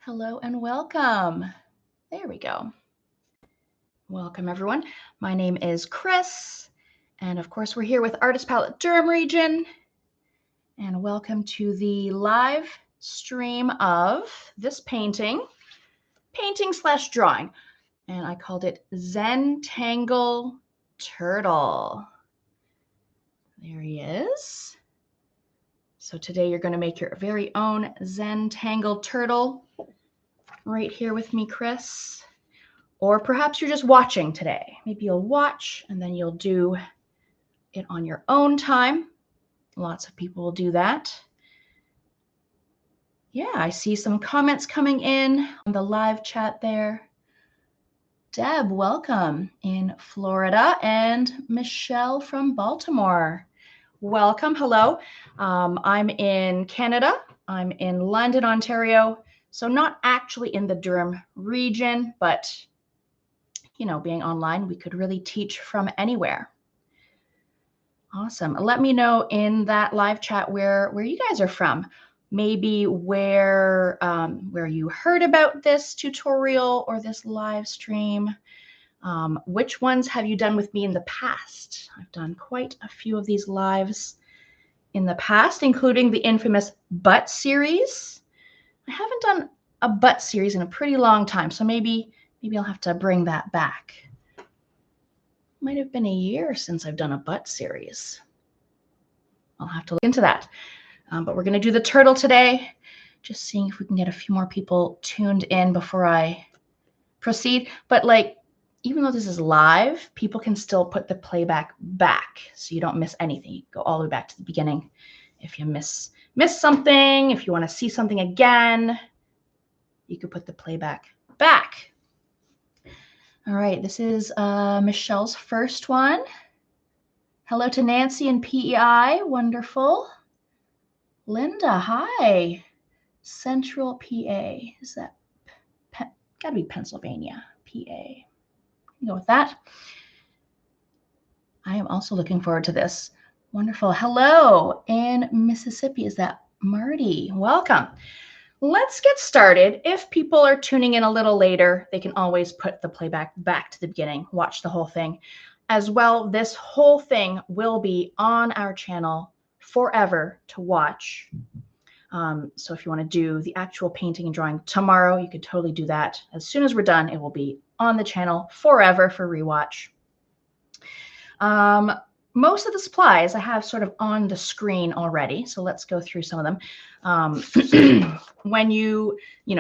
Hello and welcome. There we go. Welcome, everyone. My name is Chris, and of course, we're here with Artist Palette Durham Region. And welcome to the live stream of this painting/drawing. And I called it Zentangle Turtle. There he is. So today you're going to make your very own Zentangle turtle right here with me, Chris. Or perhaps you're just watching today. Maybe you'll watch and then you'll do it on your own time. Lots of people will do that. Yeah, I see some comments coming in on the live chat there. Deb, welcome in Florida, and Michelle from Baltimore. Welcome, hello. I'm in Canada. I'm in London, Ontario. So not actually in the Durham region, but you know, being online, we could really teach from anywhere. Awesome. Let me know in that live chat where you guys are from. Maybe where you heard about this tutorial or this live stream. Which ones have you done with me in the past? I've done quite a few of these lives in the past, including the infamous butt series. I haven't done a butt series in a pretty long time, so maybe I'll have to bring that back. Might have been a year since I've done a butt series. I'll have to look into that. But we're going to do the turtle today. Just seeing if we can get a few more people tuned in before I proceed. But like, even though this is live, people can still put the playback back so you don't miss anything. You go all the way back to the beginning. If you miss something, if you want to see something again, you could put the playback back. All right, this is Michelle's first one. Hello to Nancy and PEI, wonderful. Linda, hi. Central PA, is that, gotta be Pennsylvania, PA. Go with that. I am also looking forward to this. Wonderful. Hello in Mississippi. Is that Marty? Welcome. Let's get started. If people are tuning in a little later, they can always put the playback back to the beginning, watch the whole thing. As well, this whole thing will be on our channel forever to watch. So if you want to do the actual painting and drawing tomorrow, you could totally do that. As soon as we're done, it will be on the channel forever for rewatch. Most of the supplies I have sort of on the screen already, so let's go through some of them. When you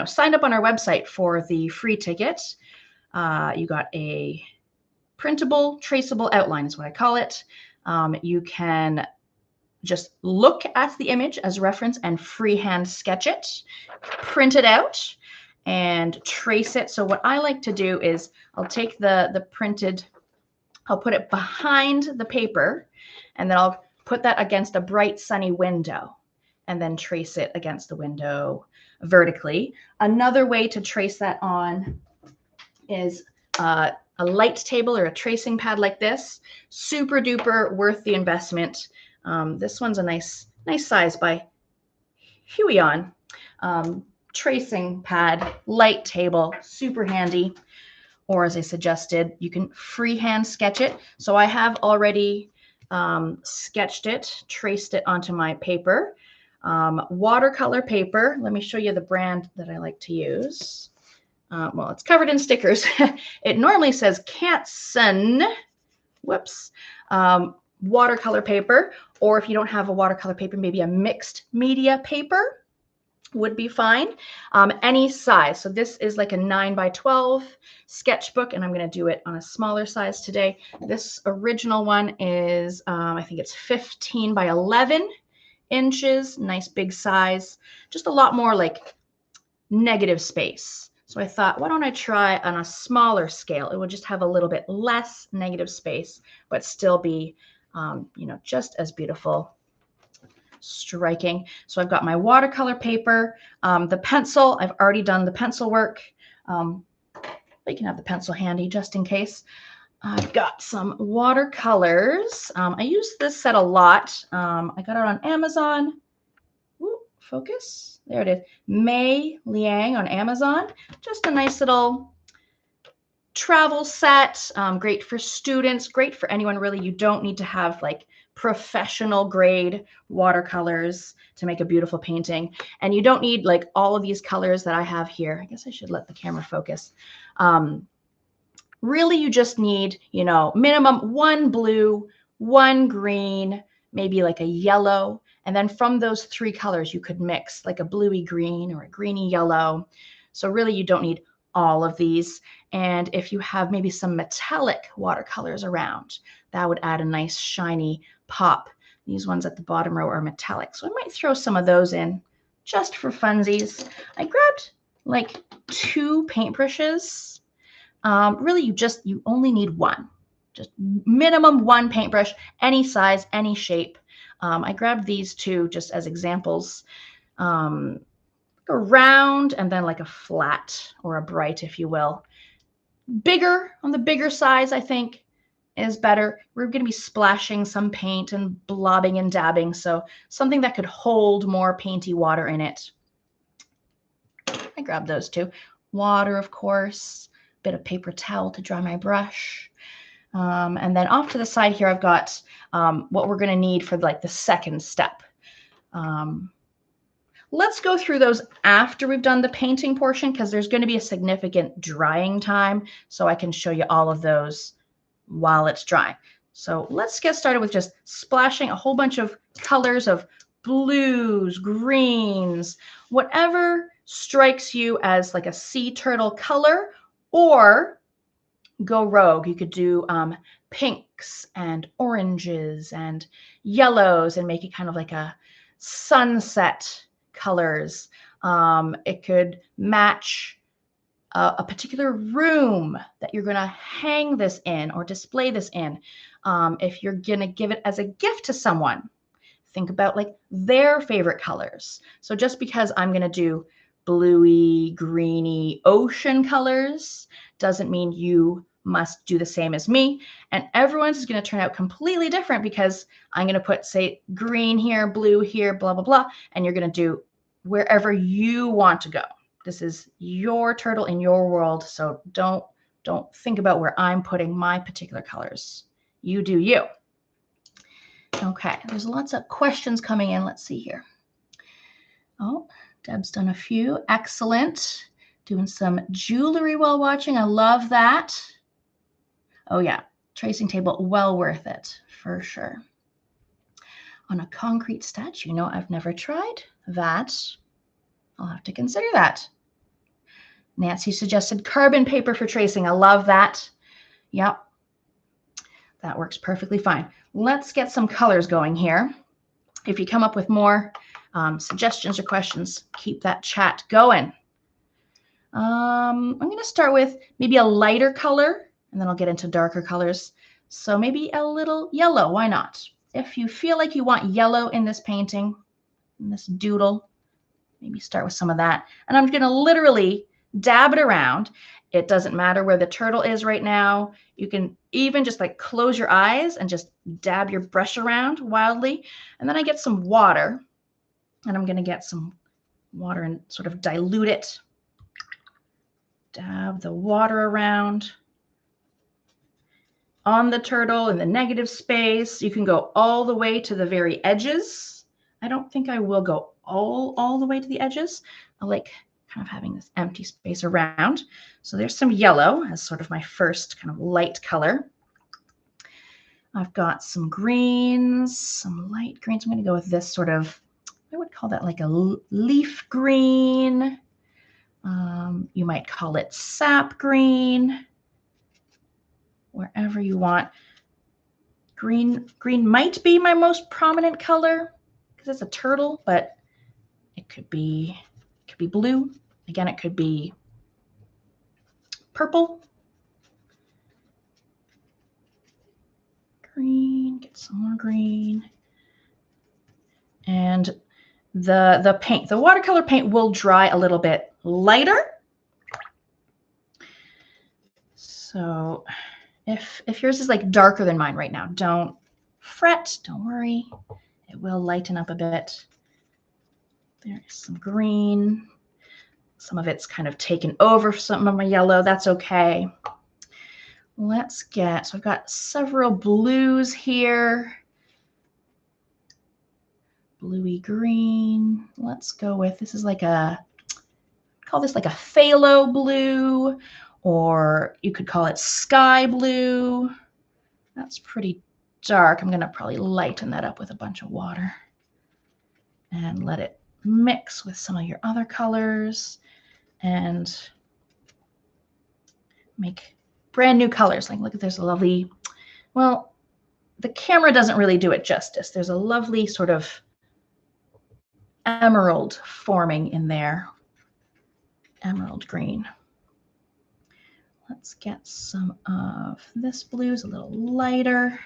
signed up on our website for the free ticket, you got a printable, traceable outline is what I call it. You can just look at the image as reference and freehand sketch it, print it out, and trace it. So what I like to do is I'll take the printed, I'll put it behind the paper, and then I'll put that against a bright sunny window and then trace it against the window vertically. Another way to trace that on is a light table or a tracing pad like this. Super duper worth the investment. This one's a nice size by Huion. Tracing pad, light table, super handy. Or as I suggested, you can freehand sketch it. So I have already sketched it, traced it onto my paper. Watercolor paper. Let me show you the brand that I like to use. Well, it's covered in stickers. It normally says Canson. Whoops. Watercolor paper, or if you don't have a watercolor paper, maybe a mixed media paper would be fine. Any size. So this is like a 9x12 sketchbook, and I'm going to do it on a smaller size today. This original one is, I think it's 15x11 inches, nice big size, just a lot more like negative space. So I thought, why don't I try on a smaller scale? It would just have a little bit less negative space, but still be just as beautiful, striking. So I've got my watercolor paper, the pencil. I've already done the pencil work, but you can have the pencil handy just in case. I've got some watercolors. I use this set a lot. I got it on Amazon focus? There it is. Mei Liang on Amazon. Just a nice little travel set, great for students, great for anyone really. You don't need to have like professional grade watercolors to make a beautiful painting. And you don't need like all of these colors that I have here. I guess I should let the camera focus. Really, you just need, you know, minimum one blue, one green, maybe like a yellow. And then from those three colors, you could mix like a bluey green or a greeny yellow. So really, you don't need all of these. And if you have maybe some metallic watercolors around, that would add a nice shiny pop. These ones at the bottom row are metallic. So I might throw some of those in just for funsies. I grabbed like 2 paintbrushes. Really, you only need one, just minimum 1 paintbrush, any size, any shape. I grabbed these 2 just as examples. A round and then like a flat or a bright, if you will. Bigger, on the bigger size, I think is better. We're going to be splashing some paint and blobbing and dabbing, so something that could hold more painty water in it. I grabbed those 2. Water, of course. Bit of paper towel to dry my brush. And then off to the side here, I've got what we're going to need for like the second step. Let's go through those after we've done the painting portion, because there's going to be a significant drying time, so I can show you all of those while it's drying. So let's get started with just splashing a whole bunch of colors of blues, greens, whatever strikes you as like a sea turtle color, or go rogue. You could do pinks and oranges and yellows and make it kind of like a sunset colors. It could match a particular room that you're going to hang this in or display this in. If you're going to give it as a gift to someone, think about like their favorite colors. So just because I'm going to do bluey, greeny, ocean colors doesn't mean you must do the same as me. And everyone's is going to turn out completely different, because I'm going to put, say, green here, blue here, blah, blah, blah. And you're going to do wherever you want to go. This is your turtle in your world. So don't think about where I'm putting my particular colors. You do you. Okay, there's lots of questions coming in. Let's see here. Oh, Deb's done a few. Excellent. Doing some jewelry while watching. I love that. Oh yeah, tracing table, well worth it for sure. On a concrete statue, no, I've never tried that. I'll have to consider that. Nancy suggested carbon paper for tracing. I love that. Yep, that works perfectly fine. Let's get some colors going here. If you come up with more suggestions or questions, keep that chat going. I'm going to start with maybe a lighter color, and then I'll get into darker colors. So maybe a little yellow, why not? If you feel like you want yellow in this painting, in this doodle, maybe start with some of that. And I'm going to literally dab it around. It doesn't matter where the turtle is right now. You can even just like close your eyes and just dab your brush around wildly. And then I get some water, and I'm going to get some water and sort of dilute it. Dab the water around on the turtle in the negative space. You can go all the way to the very edges. I don't think I will go all the way to the edges. I like kind of having this empty space around. So there's some yellow as sort of my first kind of light color. I've got some greens, some light greens. I'm going to go with this sort of, I would call that like a leaf green. You might call it sap green, wherever you want. Green might be my most prominent color because it's a turtle, but it could be blue. Again, it could be purple. Green, get some more green. And the paint, the watercolor paint will dry a little bit lighter. So if yours is like darker than mine right now, don't fret, don't worry. It will lighten up a bit. There's some green. Some of it's kind of taken over some of my yellow. That's okay. Let's get, so I've got several blues here. Bluey green. Let's go with, this is like a, call this like a phthalo blue, or you could call it sky blue. That's pretty dark. I'm gonna probably lighten that up with a bunch of water and let it mix with some of your other colors and make brand new colors. Like, look at, there's a lovely, well, the camera doesn't really do it justice. There's a lovely sort of emerald forming in there. Emerald green. Let's get some of this blues a little lighter.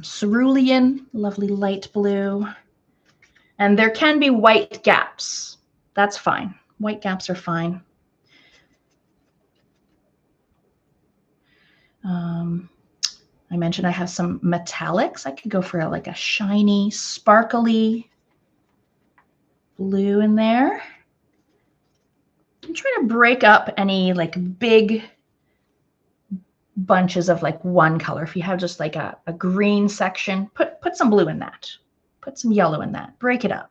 Cerulean, lovely light blue. And there can be white gaps. That's fine. White gaps are fine. I mentioned I have some metallics. I could go for like a shiny, sparkly blue in there. I'm trying to break up any like big bunches of like one color. If you have just like a green section, put some blue in that. Put some yellow in that. Break it up.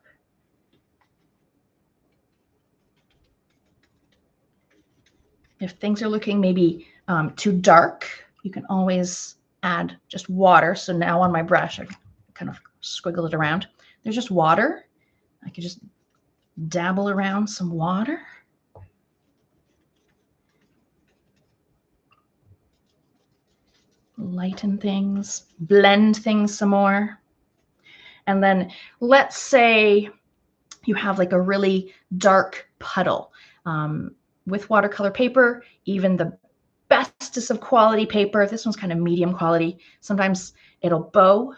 If things are looking maybe too dark, you can always add just water. So now on my brush, I kind of squiggle it around. There's just water. I could just dabble around some water. Lighten things, blend things some more. And then let's say you have like a really dark puddle. With watercolor paper, even the bestest of quality paper, this one's kind of medium quality, sometimes it'll bow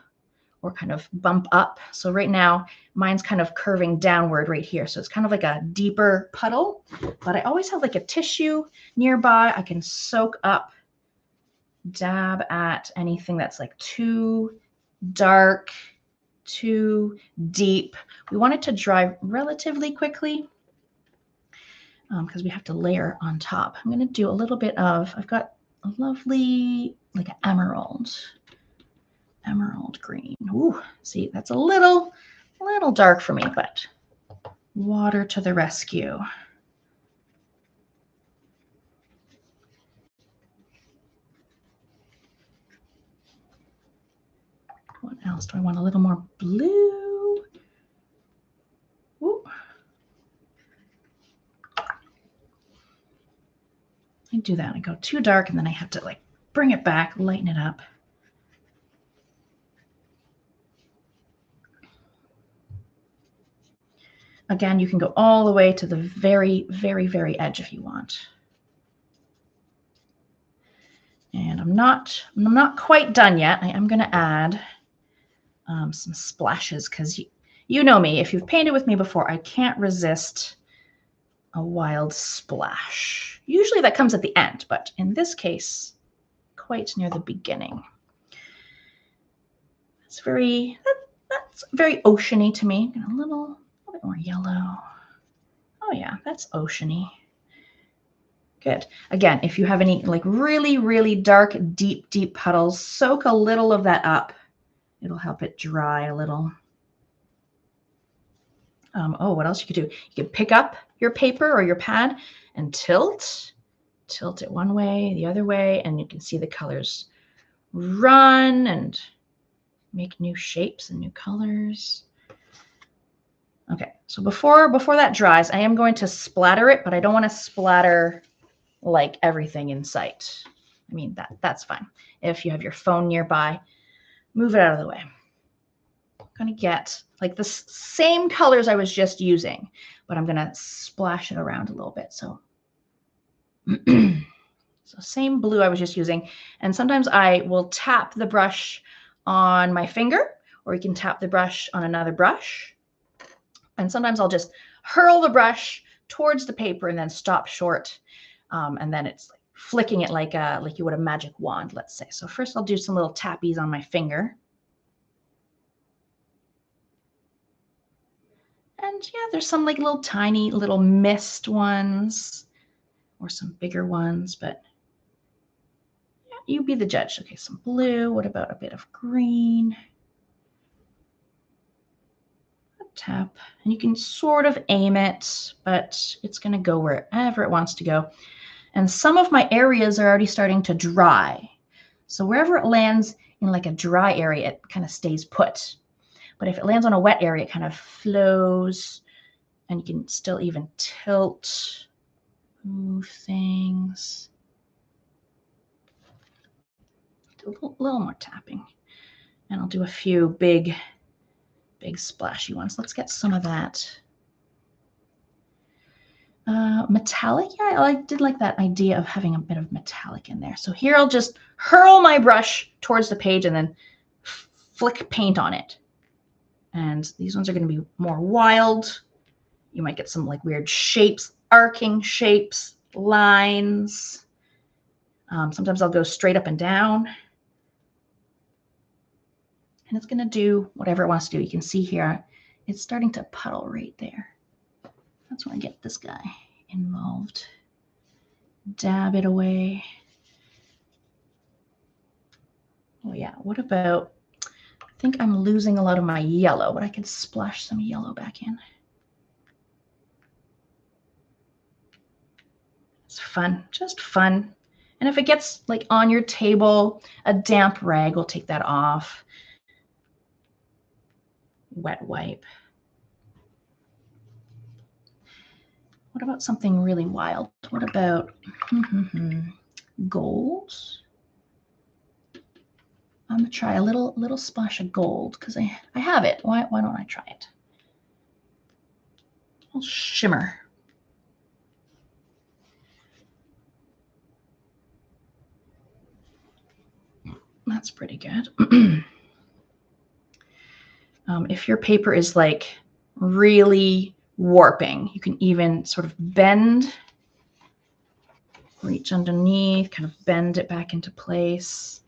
or kind of bump up. So right now, mine's kind of curving downward right here. So it's kind of like a deeper puddle, but I always have like a tissue nearby. I can soak up, dab at anything that's like too dark, too deep. We want it to dry relatively quickly because we have to layer on top. I'm going to do a little bit of, I've got a lovely, like an emerald green. Ooh, see, that's a little dark for me, but water to the rescue. What else do I want? A little more blue. Ooh. I do that. I go too dark and then I have to like bring it back, lighten it up. Again, you can go all the way to the very, very, very edge if you want. And I'm not quite done yet. I am going to add some splashes because you know me. If you've painted with me before, I can't resist a wild splash. Usually that comes at the end, but in this case, quite near the beginning. That's very oceany to me. A little bit more yellow. Oh yeah, that's oceany. Good. Again, if you have any like really, really dark, deep puddles, soak a little of that up. It'll help it dry a little. Oh, what else you could do? You could pick up your paper or your pad and tilt it one way, the other way, and you can see the colors run and make new shapes and new colors. Okay, so before that dries, I am going to splatter it, but I don't want to splatter like everything in sight. I mean, that's fine. If you have your phone nearby, move it out of the way. I'm going to get like the same colors I was just using, but I'm going to splash it around a little bit. So, so same blue I was just using. And sometimes I will tap the brush on my finger, or you can tap the brush on another brush. And sometimes I'll just hurl the brush towards the paper and then stop short. And then it's like flicking it like you would a magic wand, let's say. So first I'll do some little tappies on my finger. And yeah, there's some like little tiny little mist ones or some bigger ones, but yeah, you be the judge. Okay, some blue. What about a bit of green? A tap. And you can sort of aim it, but it's going to go wherever it wants to go. And some of my areas are already starting to dry. So wherever it lands in like a dry area, it kind of stays put. But if it lands on a wet area, it kind of flows, and you can still even tilt, move things. Do a little more tapping. And I'll do a few big splashy ones. Let's get some of that. Metallic, yeah, I did like that idea of having a bit of metallic in there. So here I'll just hurl my brush towards the page and then flick paint on it. And these ones are going to be more wild. You might get some like weird shapes, arcing shapes, lines. Sometimes I'll go straight up and down. And it's going to do whatever it wants to do. You can see here, it's starting to puddle right there. That's when I get this guy involved. Dab it away. Oh yeah, what about, I think I'm losing a lot of my yellow, but I could splash some yellow back in. It's fun, just fun. And if it gets like on your table, a damp rag will take that off. Wet wipe. What about something really wild? What about gold? I'm gonna try a little splash of gold because I have it. Why don't I try it? A little shimmer. That's pretty good. If your paper is like really warping, you can even sort of bend, reach underneath, kind of bend it back into place.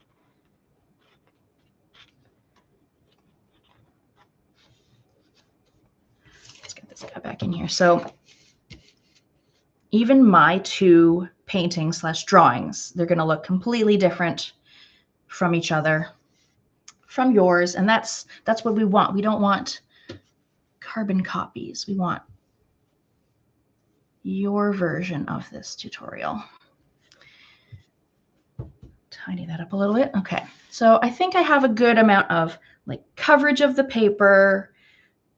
Let's get this guy back in here. So even my two paintings / drawings, they're going to look completely different from each other, from yours. And that's what we want. We don't want carbon copies. We want your version of this tutorial. Tidy that up a little bit. Okay, so I think I have a good amount of like coverage of the paper,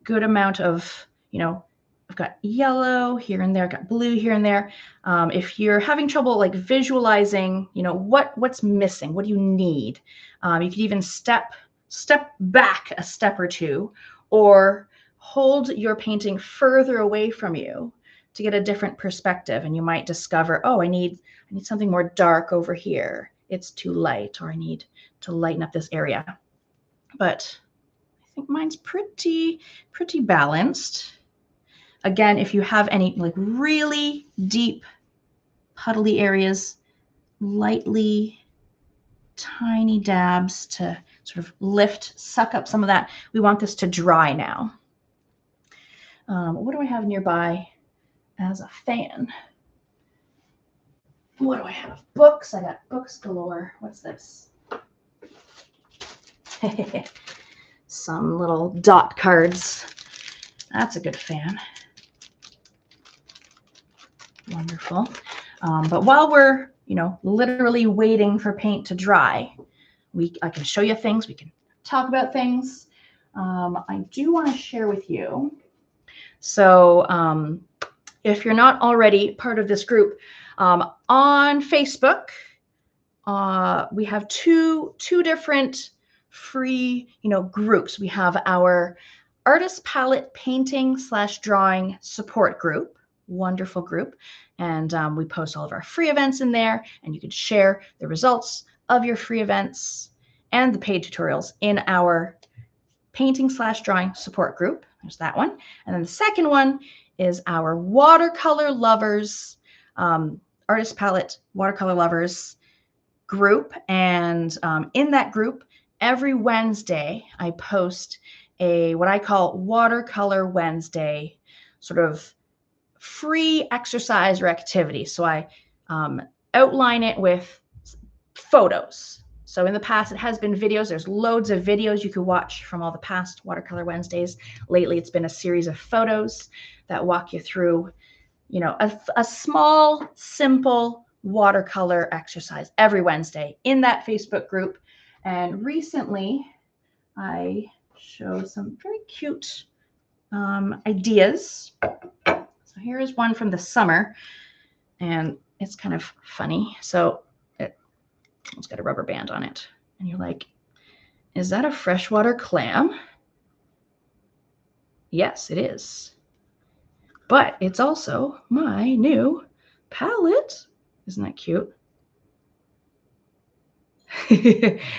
good amount of, you know, I've got yellow here and there, I've got blue here and there. If you're having trouble like visualizing, you know, what's missing, what do you need? You could even step back a step or two, or hold your painting further away from you to get a different perspective. And you might discover, oh, I need something more dark over here. It's too light, or I need to lighten up this area. But I think mine's pretty balanced. Again, if you have any like really deep puddly areas, lightly tiny dabs to sort of suck up some of that. We want this to dry now. What do I have nearby as a fan? What do I have? Books. I got books galore. What's this? Some little dot cards. That's a good fan. Wonderful. But while we're, you know, literally waiting for paint to dry, I can show you things. We can talk about things. I do want to share with you. So if you're not already part of this group, on Facebook, we have two different free, you know, groups. We have our Artist Palette Painting / Drawing Support Group. Wonderful group. And we post all of our free events in there, and you can share the results of your free events and the paid tutorials in our Painting / Drawing Support Group. There's that one. And then the second one is our Watercolor Lovers, Artist Palette Watercolor Lovers group. And in that group, every Wednesday, I post what I call Watercolor Wednesday, sort of free exercise or activity. So I outline it with photos. So in the past, it has been videos. There's loads of videos you could watch from all the past Watercolor Wednesdays. Lately, it's been a series of photos that walk you through, you know, a small, simple watercolor exercise every Wednesday in that Facebook group. And recently, I showed some very cute ideas. So here is one from the summer, and it's kind of funny. So it's got a rubber band on it. And you're like, is that a freshwater clam? Yes, it is. But it's also my new palette. Isn't that cute?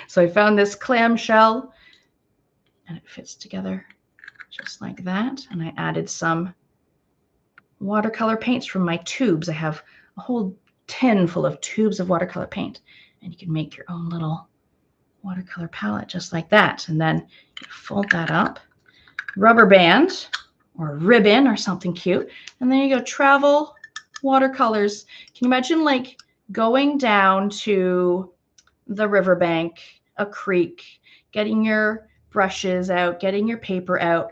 So I found this clamshell and it fits together just like that. And I added some watercolor paints from my tubes. I have a whole tin full of tubes of watercolor paint, and you can make your own little watercolor palette just like that. And then you fold that up, rubber band or ribbon or something cute, and then you go travel watercolors. Can you imagine like going down to the riverbank, a creek, getting your brushes out, getting your paper out,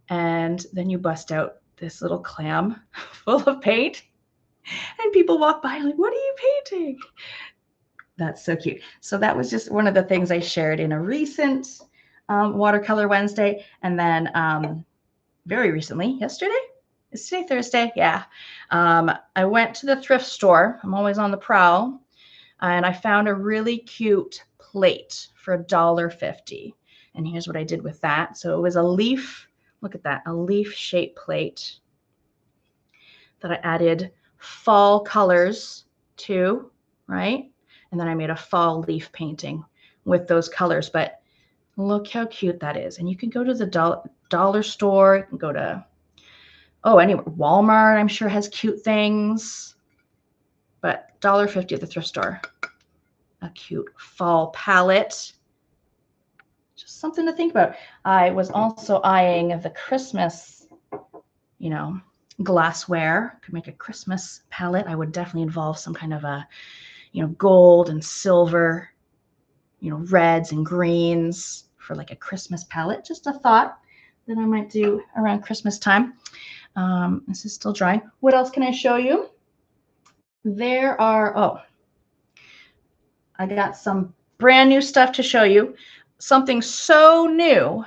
and then you bust out this little clam full of paint, and people walk by like, what are you painting? That's so cute. So that was just one of the things I shared in a recent Watercolor Wednesday. And then very recently, yesterday? Is today Thursday? Yeah. I went to the thrift store. I'm always on the prowl. And I found a really cute plate for $1.50. And here's what I did with that. So it was a leaf. Look at that, a leaf-shaped plate that I added fall colors to, right? And then I made a fall leaf painting with those colors. But look how cute that is. And you can go to the dollar store. You can go to, anywhere. Walmart, I'm sure, has cute things. But $1.50 at the thrift store. A cute fall palette. Just something to think about. I was also eyeing the Christmas, glassware. Could make a Christmas palette. I would definitely involve some kind of a, gold and silver, reds and greens for like a Christmas palette. Just a thought that I might do around Christmas time. This is still drying. What else can I show you? There are, I got some brand new stuff to show you. Something so new.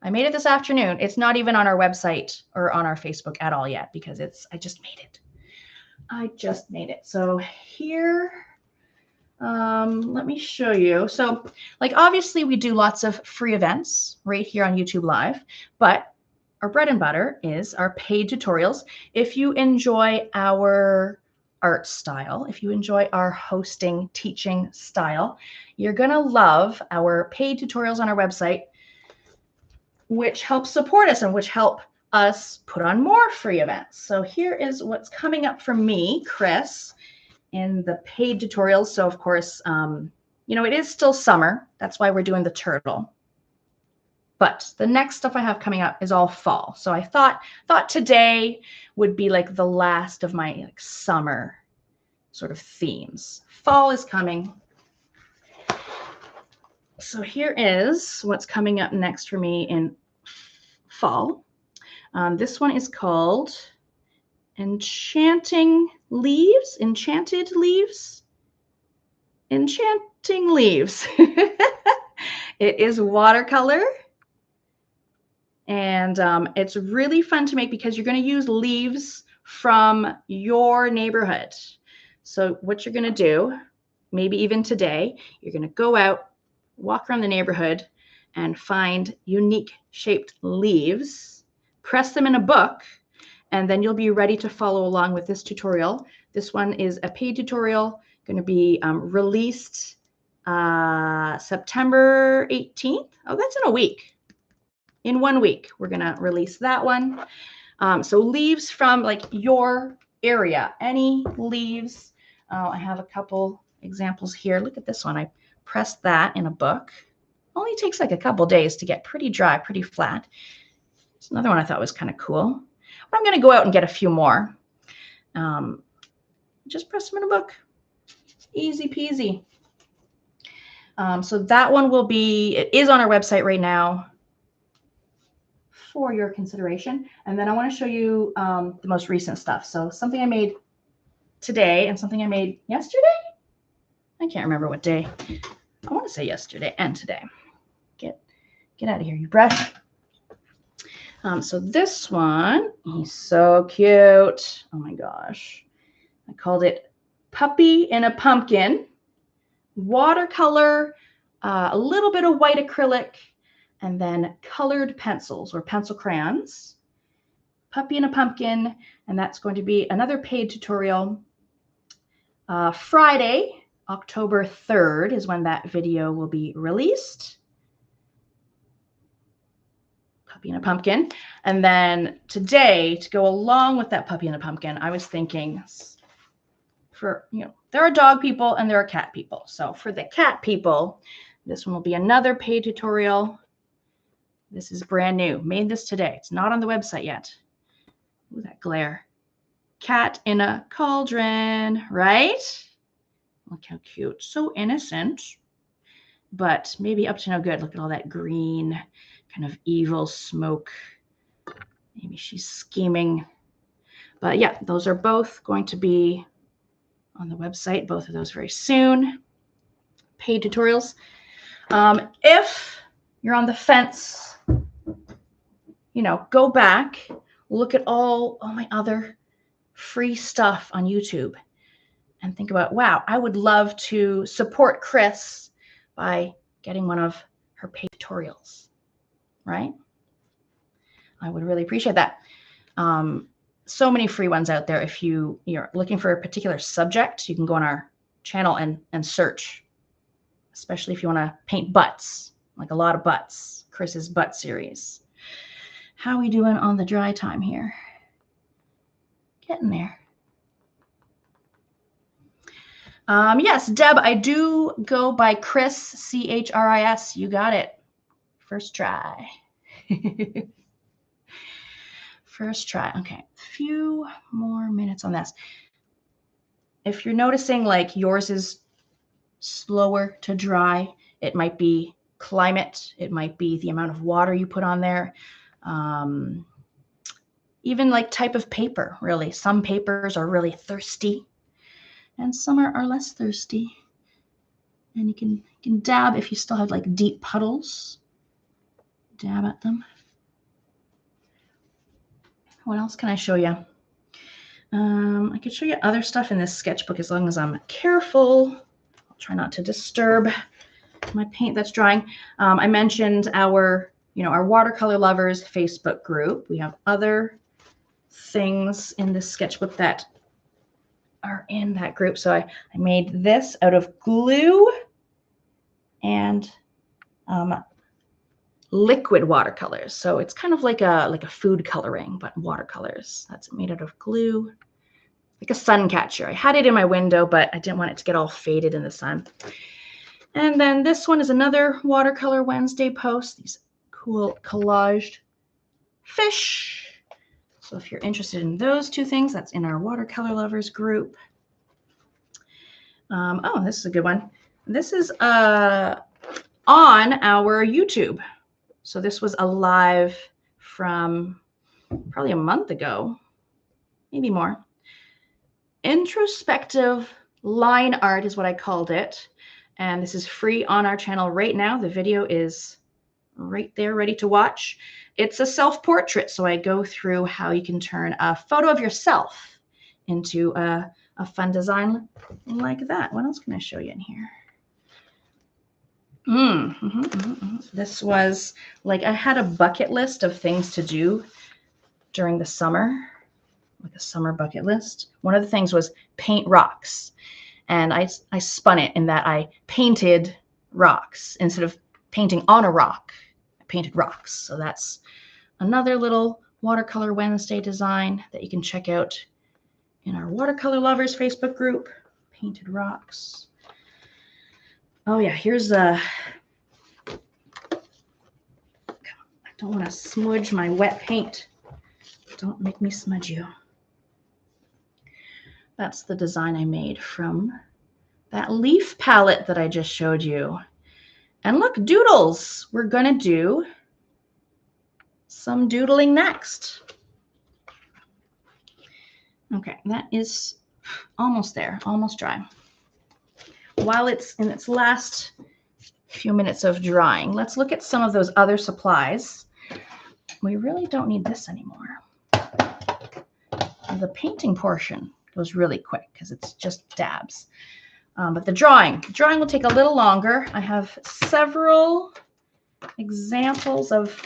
I made it this afternoon. It's not even on our website or on our Facebook at all yet because I just made it. I just made it. So here, let me show you. So like, obviously we do lots of free events right here on YouTube Live, but our bread and butter is our paid tutorials. If you enjoy our art style, if you enjoy our hosting, teaching style, you're going to love our paid tutorials on our website, which help support us and which help us put on more free events. So here is what's coming up for me, Chris, in the paid tutorials. So of course, it is still summer. That's why we're doing the turtle. But the next stuff I have coming up is all fall. So I thought today would be like the last of my summer sort of themes. Fall is coming. So here is what's coming up next for me in fall. This one is called Enchanting Leaves. It is watercolor. And it's really fun to make because you're going to use leaves from your neighborhood. So what you're going to do, maybe even today, you're going to go out, walk around the neighborhood, and find unique shaped leaves, press them in a book, and then you'll be ready to follow along with this tutorial. This one is a paid tutorial, going to be released September 18th. Oh, that's in a week. In 1 week, we're going to release that one. So leaves from like your area, any leaves. I have a couple examples here. Look at this one. I pressed that in a book. Only takes like a couple days to get pretty dry, pretty flat. It's another one I thought was kind of cool. But I'm going to go out and get a few more. Just press them in a book. Easy peasy. So that one will be, it is on our website right now for your consideration. And then I want to show you the most recent stuff. So something I made today and something I made yesterday. I can't remember what day. I want to say yesterday and today. Get out of here, you brush. So this one, he's so cute. Oh my gosh. I called it Puppy in a Pumpkin. Watercolor, a little bit of white acrylic, and then colored pencils or pencil crayons. Puppy in a Pumpkin, and that's going to be another paid tutorial. Friday, October 3rd is when that video will be released. Puppy in a Pumpkin. And then today, to go along with that Puppy in a Pumpkin, I was thinking for, there are dog people and there are cat people. So for the cat people, this one will be another paid tutorial. This is brand new. Made this today. It's not on the website yet. Ooh, that glare. Cat in a cauldron, right? Look how cute. So innocent, but maybe up to no good. Look at all that green kind of evil smoke. Maybe she's scheming. But yeah, those are both going to be on the website, both of those very soon. Paid tutorials. If you're on the fence, go back, look at all my other free stuff on YouTube and think about, wow, I would love to support Chris by getting one of her paid tutorials, right? I would really appreciate that. So many free ones out there. If you're looking for a particular subject, you can go on our channel and search, especially if you want to paint butts, like a lot of butts, Chris's butt series. How are we doing on the dry time here? Getting there. Yes, Deb, I do go by Chris, C-H-R-I-S. You got it. First try. First try. Okay, a few more minutes on this. If you're noticing like yours is slower to dry, it might be climate. It might be the amount of water you put on there. Even like type of paper, really. Some papers are really thirsty and some are less thirsty. And you can dab if you still have like deep puddles. Dab at them. What else can I show you? I could show you other stuff in this sketchbook as long as I'm careful. I'll try not to disturb my paint that's drying. I mentioned our Watercolor Lovers Facebook group. We have other things in this sketchbook that are in that group. So I made this out of glue and liquid watercolors. So it's kind of like a food coloring, but watercolors. That's made out of glue, like a sun catcher. I had it in my window, but I didn't want it to get all faded in the sun. And then this one is another Watercolor Wednesday post. These cool collaged fish. So if you're interested in those two things, that's in our Watercolor Lovers group. Oh, this is a good one. This is on our YouTube. So this was a live from probably a month ago, maybe more. Introspective line art is what I called it. And this is free on our channel right now. The video is right there, ready to watch. It's a self-portrait. So I go through how you can turn a photo of yourself into a fun design like that. What else can I show you in here? This was like, I had a bucket list of things to do during the summer, like a summer bucket list. One of the things was paint rocks. And I spun it in that I painted rocks. Instead of painting on a rock, I painted rocks. So that's another little Watercolor Wednesday design that you can check out in our Watercolor Lovers Facebook group, Painted Rocks. Oh yeah, here's Don't want to smudge my wet paint. Don't make me smudge you. That's the design I made from that leaf palette that I just showed you. And look, doodles. We're going to do some doodling next. Okay, that is almost there, almost dry. While it's in its last few minutes of drying, let's look at some of those other supplies. We really don't need this anymore. The painting portion goes really quick because it's just dabs. But the drawing will take a little longer. I have several examples of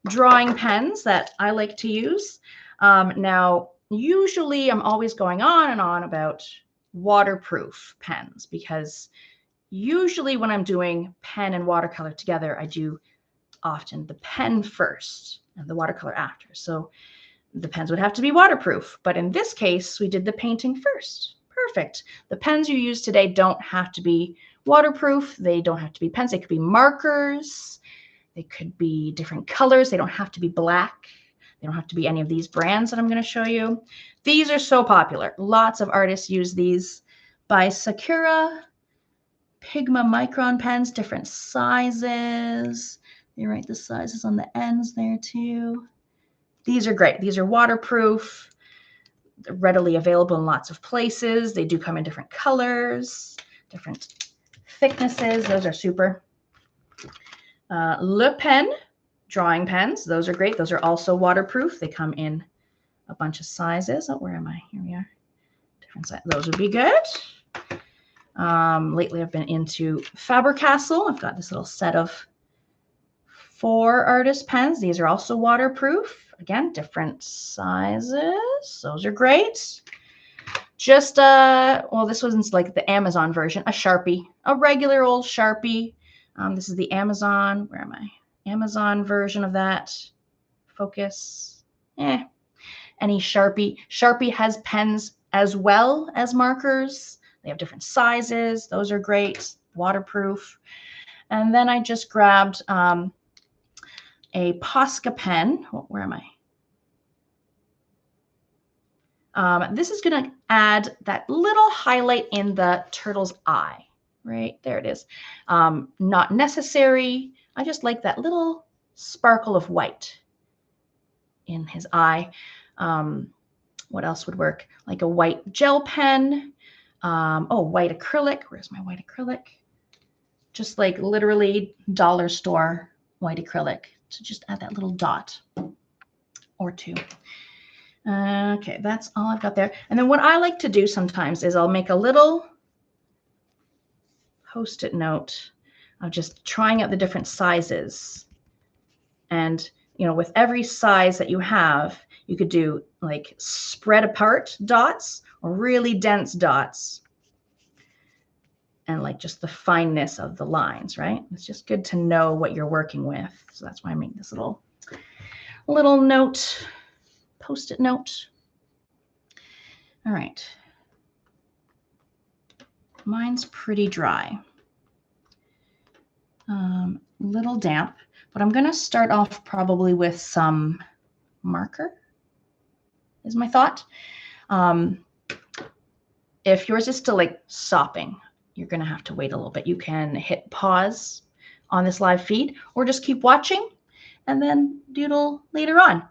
drawing pens that I like to use. Now, usually I'm always going on and on about waterproof pens, because usually when I'm doing pen and watercolor together, I do often the pen first and the watercolor after. So the pens would have to be waterproof, but in this case, we did the painting first. Perfect. The pens you use today don't have to be waterproof. They don't have to be pens. They could be markers. They could be different colors. They don't have to be black. They don't have to be any of these brands that I'm going to show you. These are so popular. Lots of artists use these. By Sakura, Pigma Micron pens, different sizes. They write the sizes on the ends there too. These are great. These are waterproof. They're readily available in lots of places. They do come in different colors, different thicknesses. Those are super. Le Pen drawing pens. Those are great. Those are also waterproof. They come in a bunch of sizes. Oh, where am I? Here we are. Different sizes. Those would be good. Lately, I've been into Faber-Castell. I've got this little set of 4 artist pens. These are also waterproof. Again, different sizes. Those are great. Just, well, this was like the Amazon version, a Sharpie, a regular old Sharpie. This is the Amazon, where am I? Amazon version of that. Focus. Any Sharpie. Sharpie has pens as well as markers. They have different sizes. Those are great. Waterproof. And then I just grabbed a Posca pen. Where am I? This is going to add that little highlight in the turtle's eye. Right there it is. Not necessary. I just like that little sparkle of white in his eye. What else would work? Like a white gel pen. Oh, white acrylic. Where's my white acrylic? Just like literally dollar store white acrylic to just add that little dot or two. Okay, that's all I've got there. And then what I like to do sometimes is I'll make a little Post-it note of just trying out the different sizes. And, you know, with every size that you have, you could do like spread apart dots or really dense dots. And like just the fineness of the lines, right? It's just good to know what you're working with. So that's why I make this little note, Post-it note. All right. Mine's pretty dry. Little damp, but I'm going to start off probably with some marker, is my thought. If yours is still like sopping, you're going to have to wait a little bit. You can hit pause on this live feed or just keep watching and then doodle later on.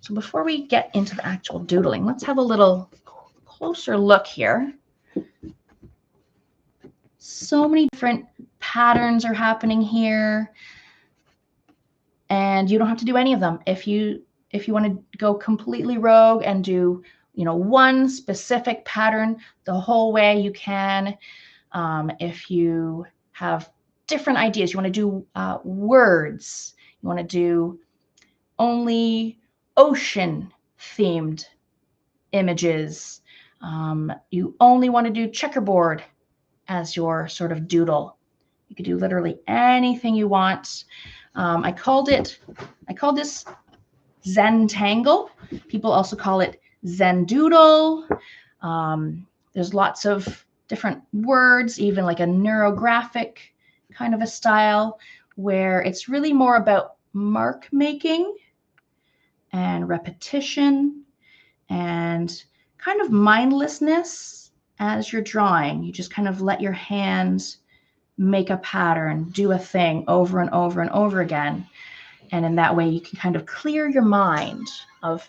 So before we get into the actual doodling, let's have a little closer look here. So many different patterns are happening here, and you don't have to do any of them. If you want to go completely rogue and do, you know, one specific pattern the whole way, you can. If you have different ideas, you want to do words, you want to do only ocean themed images, you only want to do checkerboard as your sort of doodle. You could do literally anything you want. I called this Zen-tangle. People also call it Zen-doodle. There's lots of different words, even like a neurographic kind of a style, where it's really more about mark making and repetition and kind of mindlessness as you're drawing. You just kind of let your hands make a pattern, do a thing over and over and over again. And in that way, you can kind of clear your mind of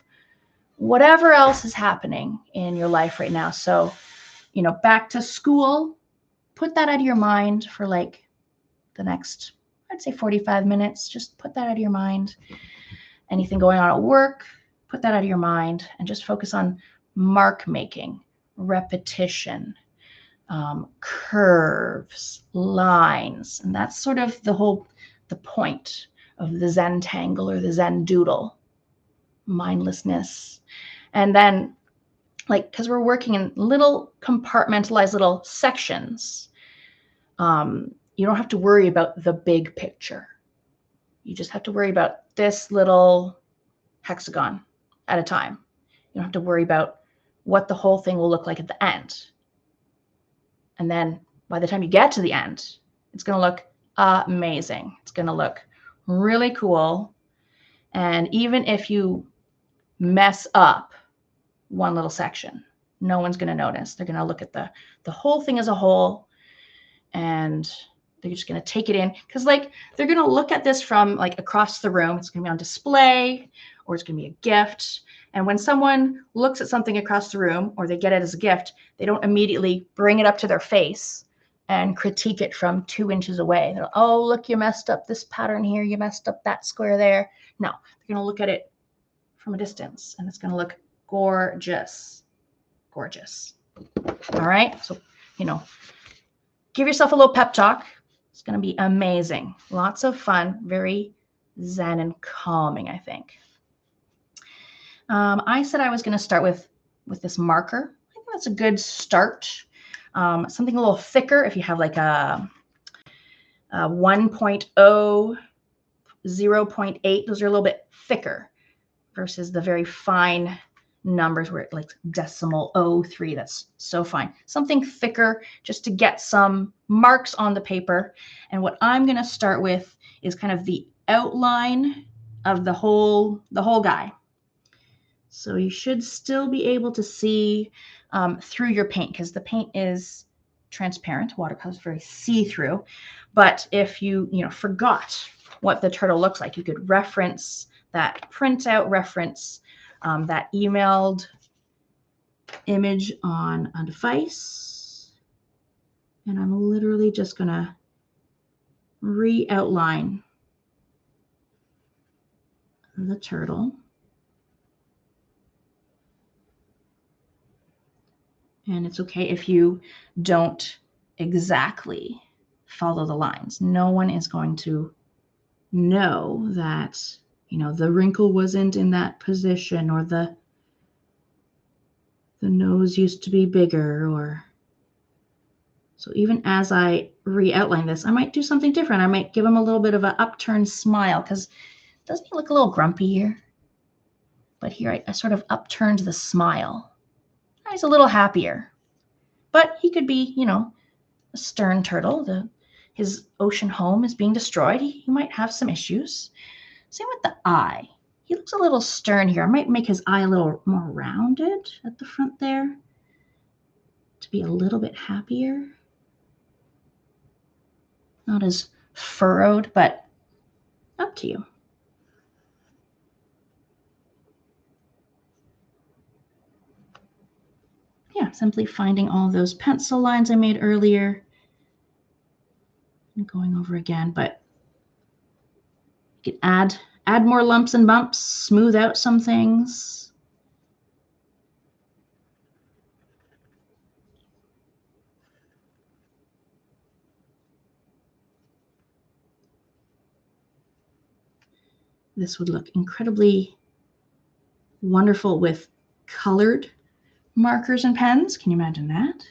whatever else is happening in your life right now. So, you know, back to school, put that out of your mind for like the next, I'd say 45 minutes. Just put that out of your mind. Anything going on at work, put that out of your mind and just focus on mark making, repetition, curves, lines. And that's sort of the point of the Zentangle or the Zen doodle, mindlessness. And then, like, because we're working in little compartmentalized little sections, you don't have to worry about the big picture. You just have to worry about this little hexagon at a time. You don't have to worry about what the whole thing will look like at the end. And then by the time you get to the end, it's going to look amazing. It's going to look really cool. And even if you mess up one little section, no one's going to notice. They're going to look at the whole thing as a whole, and they're just going to take it in, because like they're going to look at this from like across the room. It's going to be on display, or it's going to be a gift. And when someone looks at something across the room, or they get it as a gift, they don't immediately bring it up to their face and critique it from 2 inches away. They're, oh, look, you messed up this pattern here. You messed up that square there. No, they're going to look at it from a distance, and it's going to look gorgeous, gorgeous. All right. So, you know, give yourself a little pep talk. It's going to be amazing. Lots of fun, very zen and calming, I think. I said I was going to start with this marker. I think that's a good start. Something a little thicker if you have like a 1.0, 0.8. Those are a little bit thicker versus the very fine numbers where it like decimal 0.3. That's so fine. Something thicker just to get some marks on the paper. And what I'm going to start with is kind of the outline of the whole guy. So you should still be able to see through your paint, because the paint is transparent. Watercolor is very see-through. But if you forgot what the turtle looks like, you could reference that printout, reference that emailed image on a device. And I'm literally just going to re-outline the turtle. And it's okay if you don't exactly follow the lines. No one is going to know that, the wrinkle wasn't in that position, or the nose used to be bigger, or so even as I re-outline this, I might do something different. I might give him a little bit of an upturned smile, because doesn't he look a little grumpy here? But here I sort of upturned the smile. He's a little happier. But he could be, a stern turtle. His ocean home is being destroyed. He might have some issues. Same with the eye. He looks a little stern here. I might make his eye a little more rounded at the front there to be a little bit happier. Not as furrowed, but up to you. Yeah, simply finding all those pencil lines I made earlier and going over again, but you can add more lumps and bumps, smooth out some things. This would look incredibly wonderful with colored markers and pens. Can you imagine that?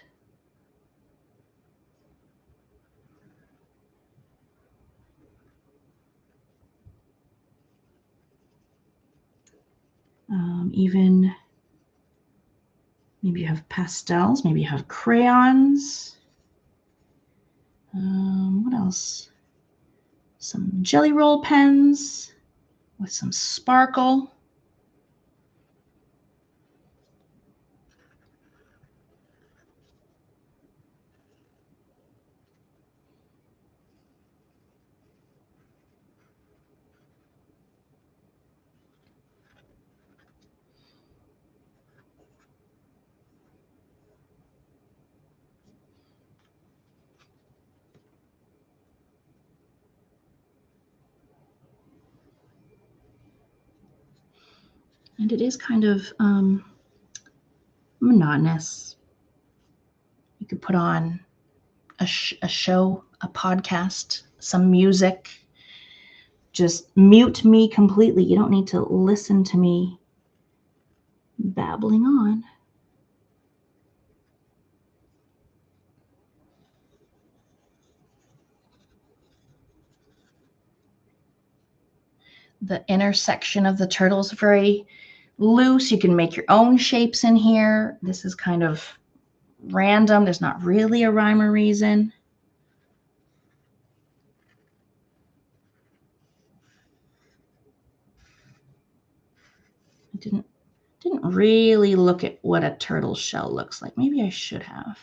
Even maybe you have pastels, maybe you have crayons. What else? Some jelly roll pens. with some sparkle. And it is kind of monotonous. You could put on a show, a podcast, some music. Just mute me completely. You don't need to listen to me babbling on. The intersection of the turtle is very loose. You can make your own shapes in here. This is kind of random. There's not really a rhyme or reason. I didn't really look at what a turtle shell looks like. Maybe I should have.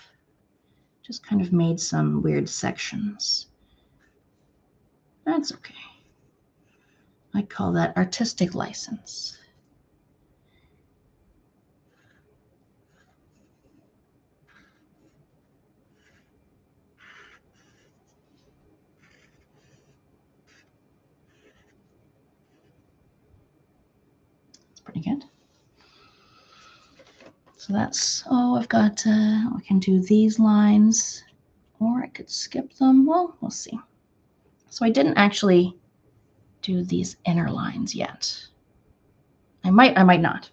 Just kind of made some weird sections. That's okay. I call that artistic license. It's pretty good. So that's, I've got, I can do these lines, or I could skip them. Well, we'll see. So I didn't actually do these inner lines yet. I might not.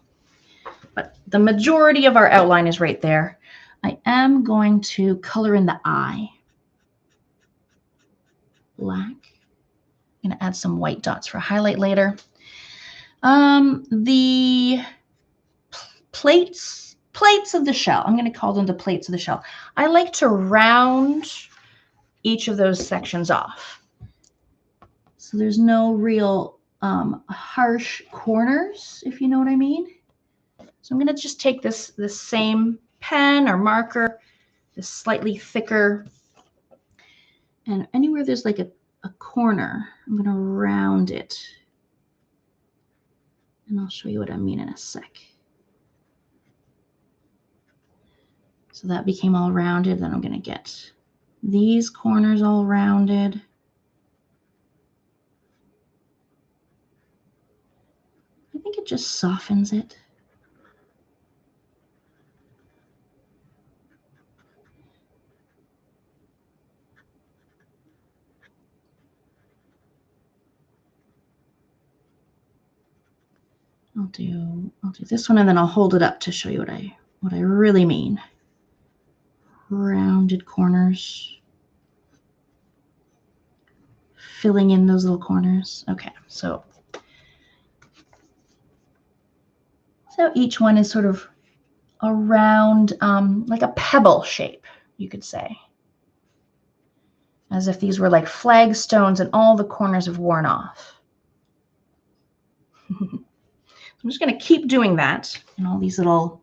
But the majority of our outline is right there. I am going to color in the eye. Black. I'm going to add some white dots for highlight later. The plates of the shell, I'm going to call them the plates of the shell. I like to round each of those sections off. So there's no real harsh corners, if you know what I mean. So I'm going to just take this same pen or marker, this slightly thicker, and anywhere there's like a corner, I'm going to round it. And I'll show you what I mean in a sec. So that became all rounded. Then I'm going to get these corners all rounded. I think it just softens it. I'll do this one, and then I'll hold it up to show you what I really mean. Rounded corners. Filling in those little corners. Okay, so each one is sort of a round, like a pebble shape, you could say. As if these were like flagstones and all the corners have worn off. I'm just going to keep doing that in all these little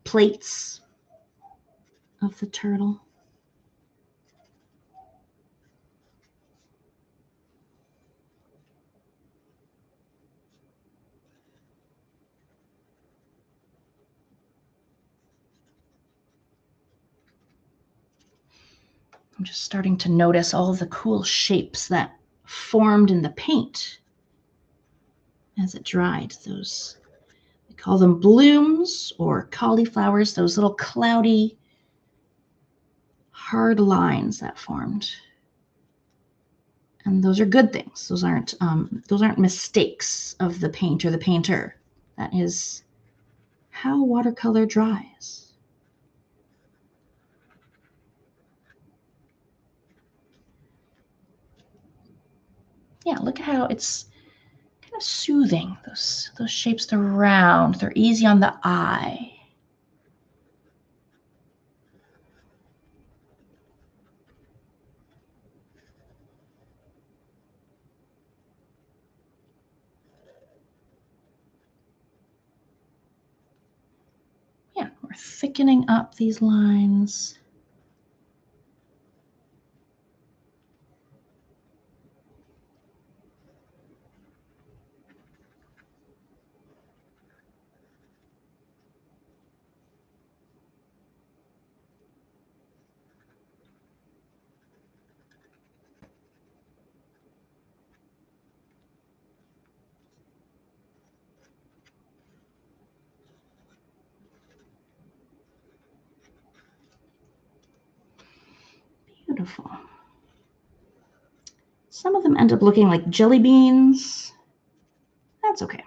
plates of the turtle. I'm just starting to notice all the cool shapes that formed in the paint as it dried. Those, we call them blooms or cauliflowers, those little cloudy, hard lines that formed. And those are good things. Those aren't mistakes of the paint or the painter. That is how watercolor dries. Yeah, look at how it's kind of soothing. Those shapes, they're round, they're easy on the eye. thickening up these lines. Beautiful. Some of them end up looking like jelly beans. That's okay.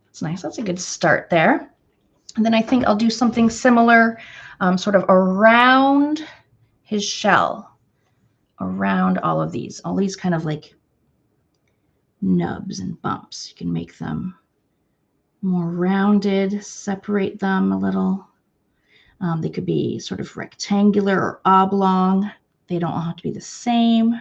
That's nice. That's a good start there. And then I think I'll do something similar, sort of around his shell, around all these kind of like nubs and bumps. You can make them more rounded, separate them a little. They could be sort of rectangular or oblong. They don't all have to be the same.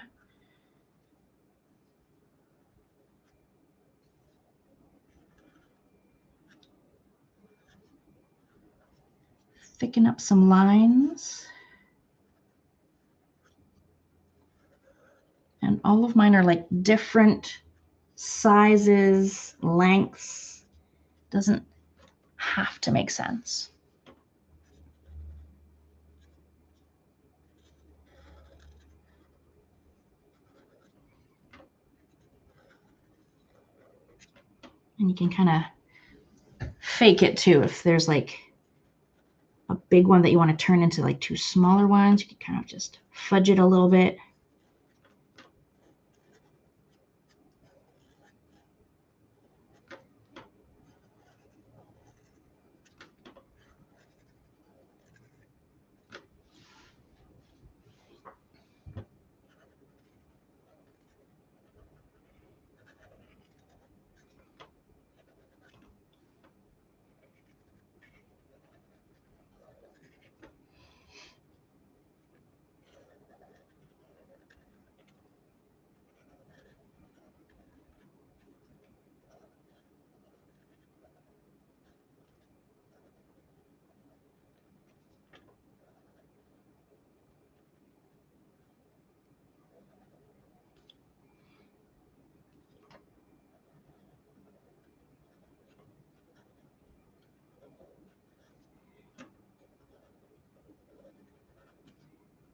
Thicken up some lines. And all of mine are like different sizes, lengths. Doesn't have to make sense. And you can kind of fake it too. If there's like a big one that you want to turn into like two smaller ones, you can kind of just fudge it a little bit.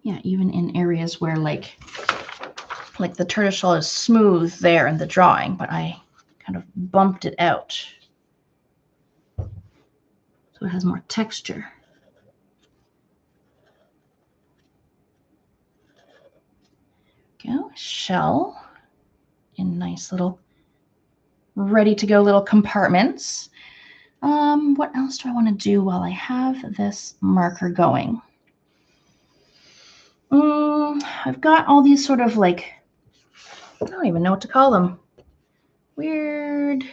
Yeah, even in areas where like the tortoiseshell is smooth there in the drawing, but I kind of bumped it out so it has more texture. Go, shell in nice little ready to go little compartments. What else do I want to do while I have this marker going? I've got all these sort of like, I don't even know what to call them. Weird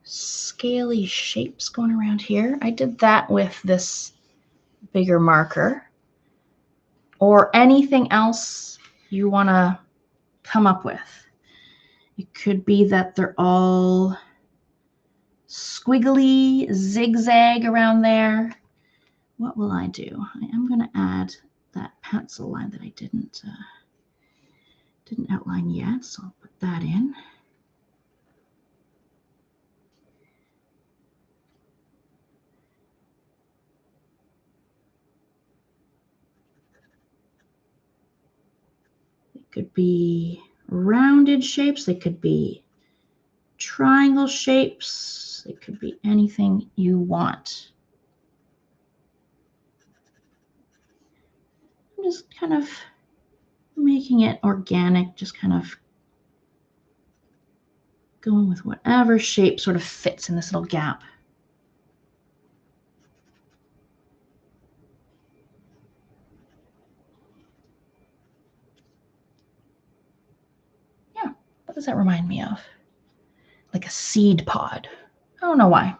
scaly shapes going around here. I did that with this bigger marker. Or anything else you want to come up with. It could be that they're all squiggly, zigzag around there. What will I do? I am going to add that pencil line that I didn't outline yet, so I'll put that in. It could be rounded shapes, they could be triangle shapes, it could be anything you want. I'm just kind of making it organic, just kind of going with whatever shape sort of fits in this little gap. Yeah, what does that remind me of? Like a seed pod. I don't know why.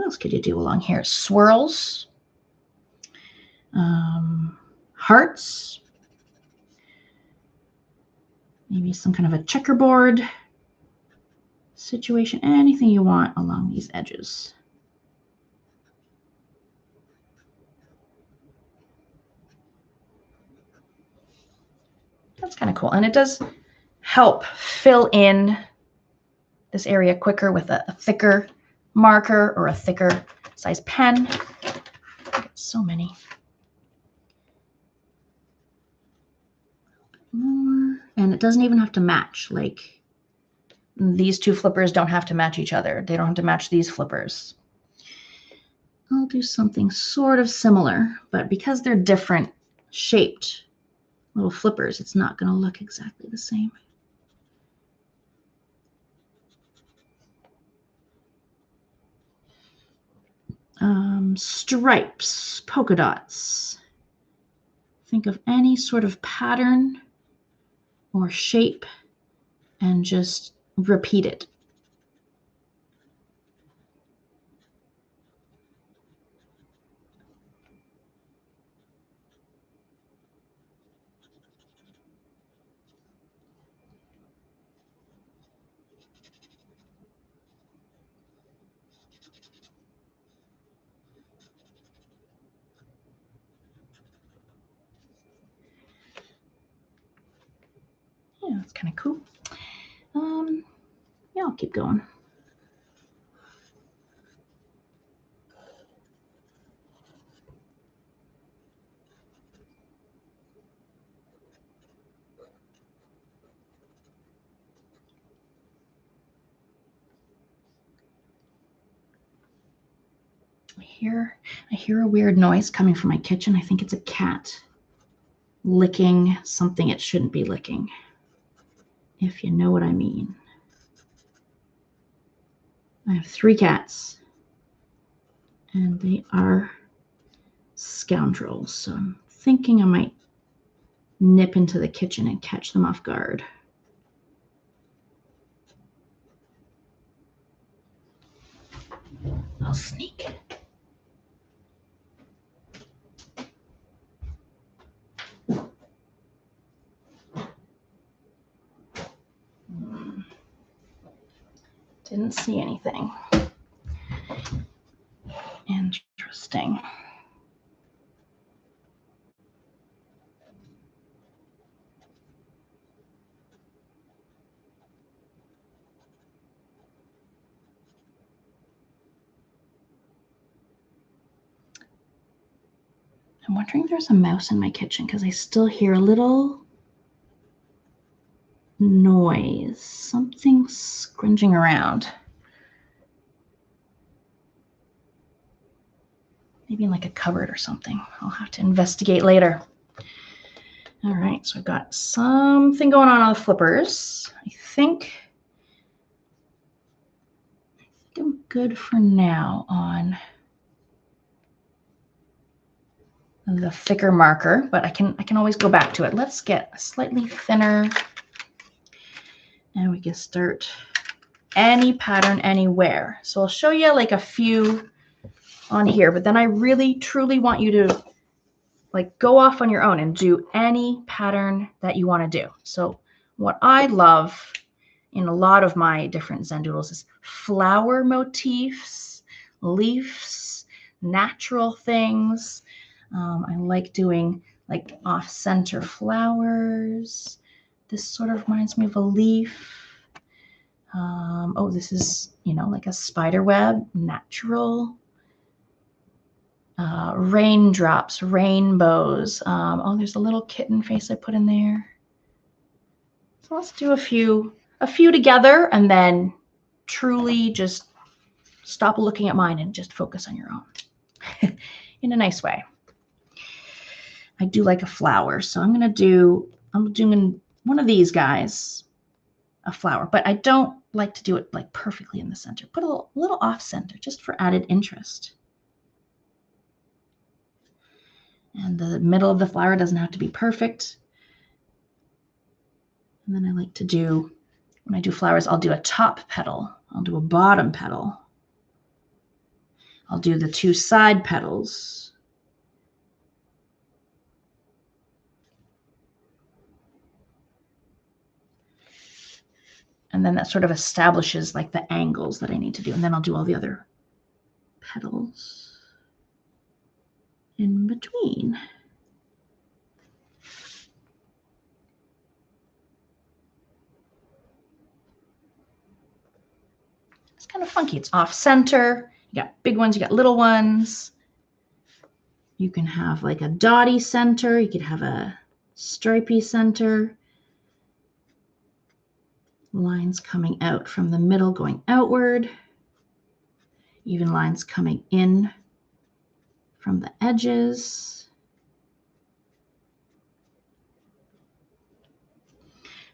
else could you do along here? Swirls, hearts, maybe some kind of a checkerboard situation, anything you want along these edges. That's kind of cool. And it does help fill in this area quicker with a thicker marker or a thicker size pen. So many. More. And it doesn't even have to match. Like these two flippers don't have to match each other. They don't have to match these flippers. I'll do something sort of similar, but because they're different shaped little flippers, it's not going to look exactly the same. Stripes, polka dots. Think of any sort of pattern or shape and just repeat it. Yeah, that's kind of cool. Yeah, I'll keep going. I hear a weird noise coming from my kitchen. I think it's a cat licking something it shouldn't be licking, if you know what I mean. I have 3 cats, and they are scoundrels, so I'm thinking I might nip into the kitchen and catch them off guard. I'll sneak. Didn't see anything. Interesting. I'm wondering if there's a mouse in my kitchen because I still hear a little noise, something scrunging around. Maybe in like a cupboard or something. I'll have to investigate later. All right, so I've got something going on the flippers. I think I'm good for now on the thicker marker, but I can always go back to it. Let's get a slightly thinner, and we can start any pattern anywhere. So I'll show you like a few on here, but then I really truly want you to like go off on your own and do any pattern that you want to do. So what I love in a lot of my different Zen doodles is flower motifs, leaves, natural things. I like doing like off-center flowers. This sort of reminds me of a leaf. Oh, this is, you know, like a spider web, natural. Raindrops, rainbows. Oh, there's a little kitten face I put in there. So let's do a few together, and then truly just stop looking at mine and just focus on your own in a nice way. I do like a flower, so I'm doing one of these guys, a flower, but I don't like to do it like perfectly in the center. Put a little off center just for added interest. And the middle of the flower doesn't have to be perfect. And then I like to do, when I do flowers, I'll do a top petal. I'll do a bottom petal. I'll do the 2 side petals. And then that sort of establishes like the angles that I need to do. And then I'll do all the other petals in between. It's kind of funky. It's off center. You got big ones, you got little ones. You can have like a dotty center. You could have a stripy center. Lines coming out from the middle going outward. Even lines coming in from the edges.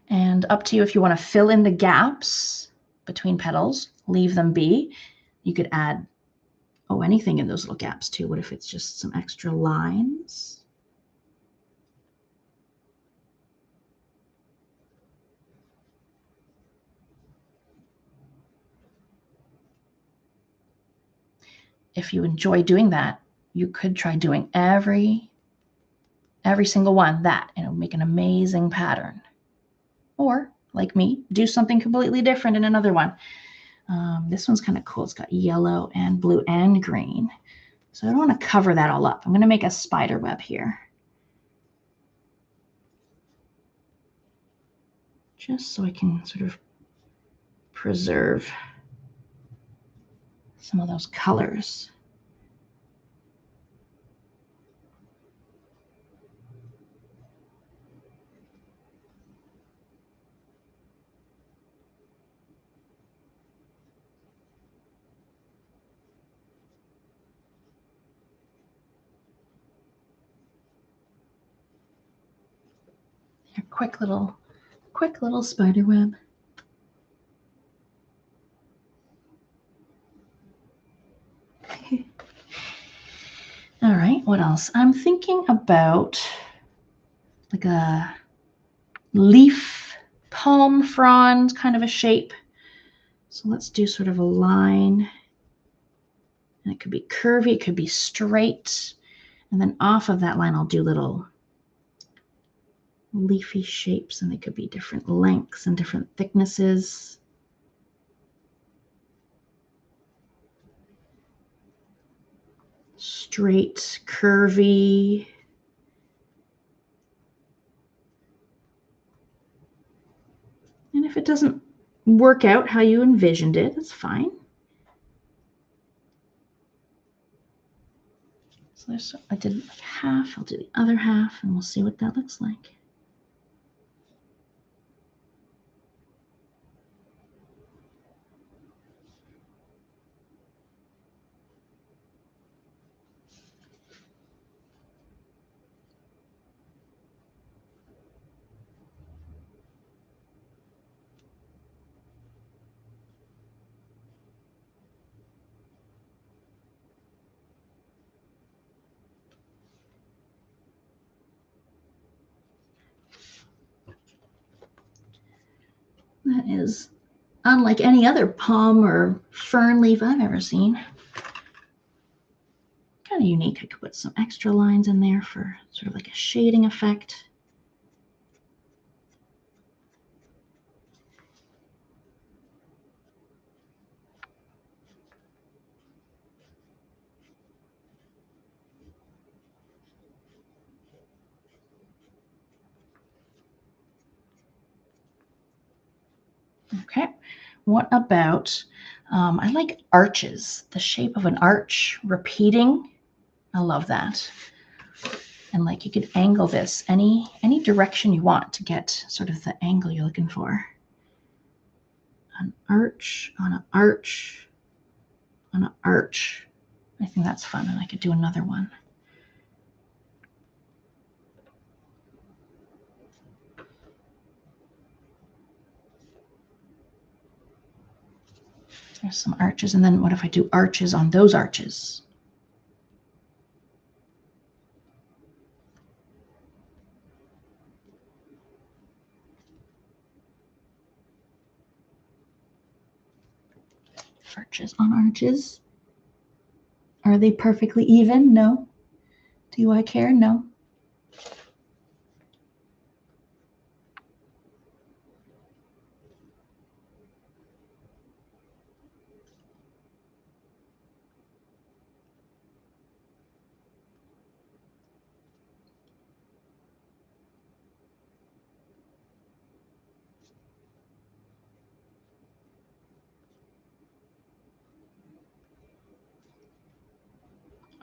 And up to you if you want to fill in the gaps between petals, leave them be. You could add, anything in those little gaps too. What if it's just some extra lines? If you enjoy doing that, you could try doing every single one that, and it'll make an amazing pattern. Or, like me, do something completely different in another one. This one's kind of cool. It's got yellow and blue and green. So I don't want to cover that all up. I'm going to make a spider web here. Just so I can sort of preserve some of those colors. A quick little spider web. All right, what else? I'm thinking about like a leaf palm frond kind of a shape. So let's do sort of a line. And it could be curvy, it could be straight. And then off of that line, I'll do little leafy shapes, and they could be different lengths and different thicknesses. Straight, curvy. And if it doesn't work out how you envisioned it, that's fine. So I did like half, I'll do the other half, and we'll see what that looks like. That is unlike any other palm or fern leaf I've ever seen. Kind of unique. I could put some extra lines in there for sort of like a shading effect. Okay, what about, I like arches, the shape of an arch repeating. I love that. And like you could angle this any direction you want to get sort of the angle you're looking for. An arch on an arch on an arch. I think that's fun, and I could do another one. There's some arches, and then what if I do arches on those arches? Arches on arches. Are they perfectly even? No. Do I care? No.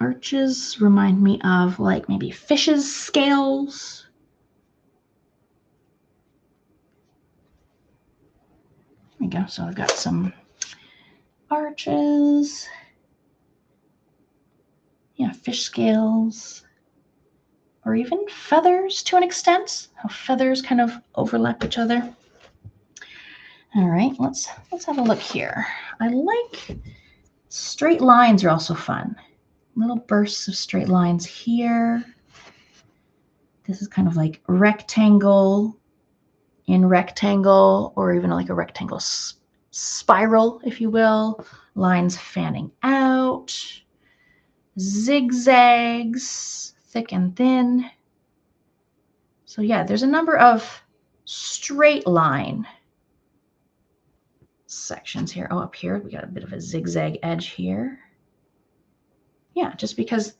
Arches remind me of like maybe fish's scales. There we go. So I've got some arches. Yeah, fish scales. Or even feathers to an extent. How feathers kind of overlap each other. All right, let's have a look here. I like straight lines are also fun. Little bursts of straight lines here. This is kind of like rectangle in rectangle, or even like a rectangle spiral, if you will. Lines fanning out. Zigzags, thick and thin. So yeah, there's a number of straight line sections here. Oh, up here, we got a bit of a zigzag edge here. Yeah, just because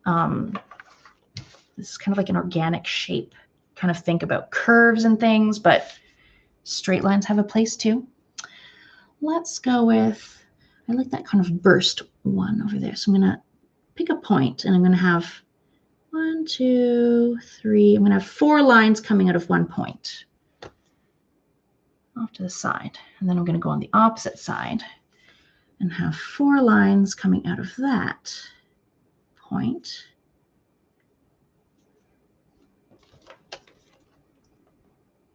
this is kind of like an organic shape. Kind of think about curves and things, but straight lines have a place too. Let's go with, I like that kind of burst one over there. So I'm going to pick a point and I'm going to have 1, 2, 3. I'm going to have 4 lines coming out of one point off to the side. And then I'm going to go on the opposite side and have 4 lines coming out of that point.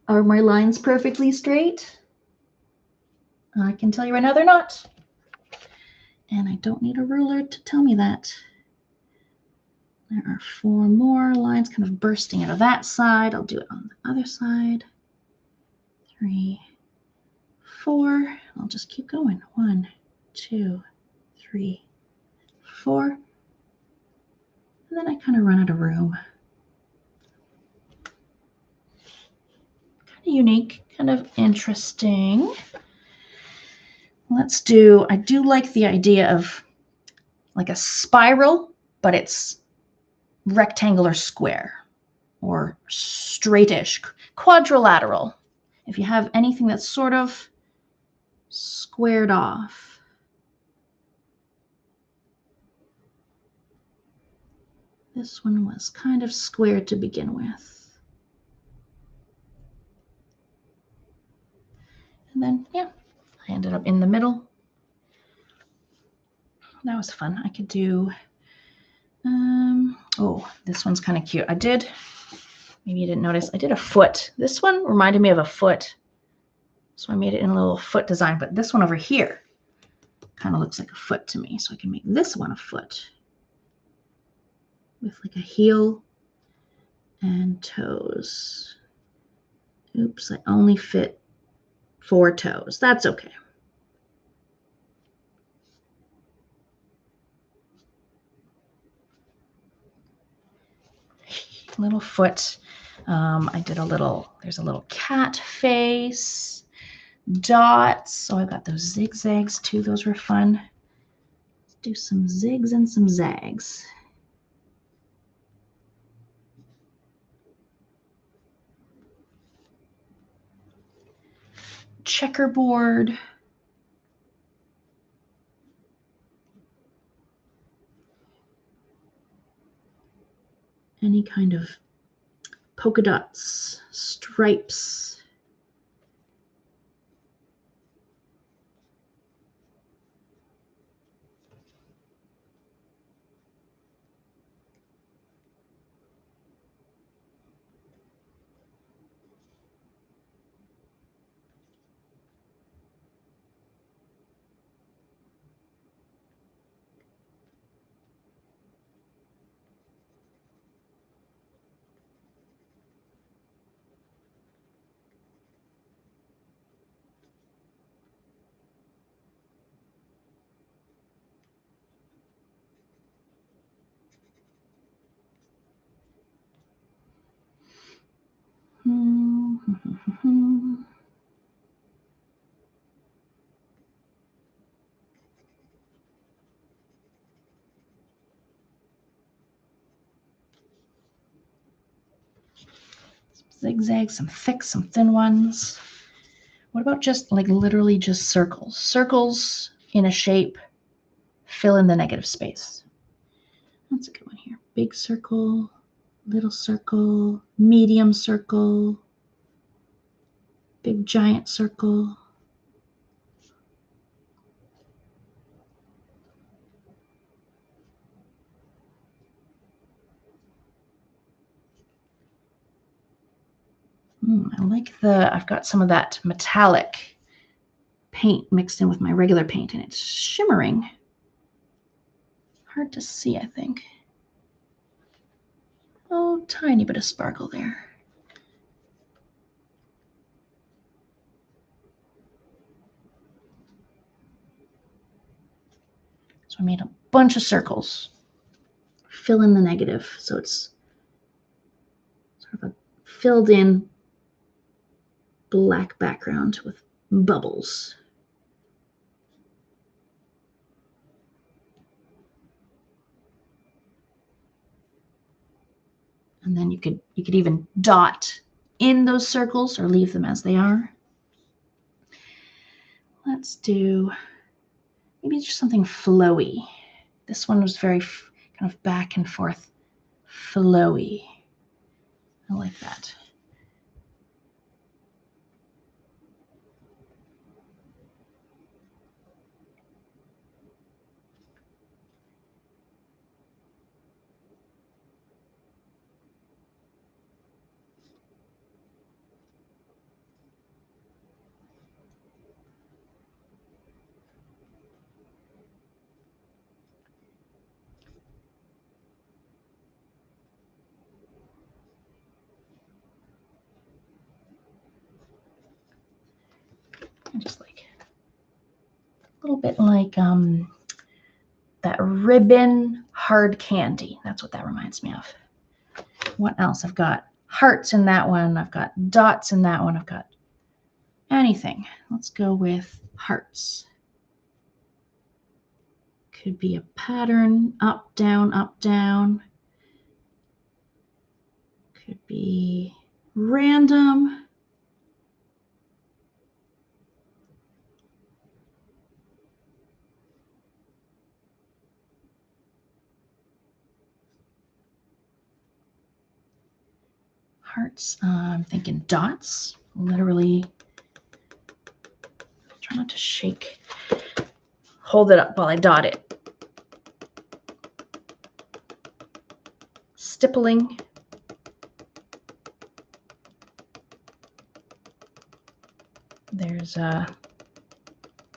Are my lines perfectly straight? I can tell you right now they're not. And I don't need a ruler to tell me that. There are 4 more lines kind of bursting out of that side. I'll do it on the other side. 3, 4. I'll just keep going. 1, 2, 3, 4. And then I kind of run out of room. Kind of unique, kind of interesting. Let's do, I do like the idea of like a spiral, but it's rectangular square or straightish, quadrilateral. If you have anything that's sort of squared off. This one was kind of square to begin with. And then, yeah, I ended up in the middle. That was fun. I could do, oh, this one's kind of cute. I did, maybe you didn't notice, I did a foot. This one reminded me of a foot. So I made it in a little foot design, but this one over here kind of looks like a foot to me. So I can make this one a foot with like a heel and toes. Oops, I only fit 4 toes. That's okay. Little foot. I did a little, there's a little cat face, dots. So I got those zigzags too. Those were fun. Let's do some zigs and some zags. Checkerboard. Any kind of polka dots, stripes. zigzags, some thick, some thin ones. What about just like literally just circles? Circles in a shape, fill in the negative space. That's a good one here. Big circle, little circle, medium circle, big giant circle. I like I've got some of that metallic paint mixed in with my regular paint, and it's shimmering. Hard to see, I think. Oh, tiny bit of sparkle there. So I made a bunch of circles. Fill in the negative, so it's sort of a filled in black background with bubbles. And then you could even dot in those circles or leave them as they are. Let's do maybe just something flowy. This one was very kind of back and forth flowy. I like that. I just like a little bit like that ribbon hard candy. That's what that reminds me of. What else? I've got hearts in that one. I've got dots in that one. I've got anything. Let's go with hearts. Could be a pattern, up, down, up, down. Could be random. Hearts, I'm thinking dots, literally. Try not to shake. Hold it up while I dot it. Stippling. There's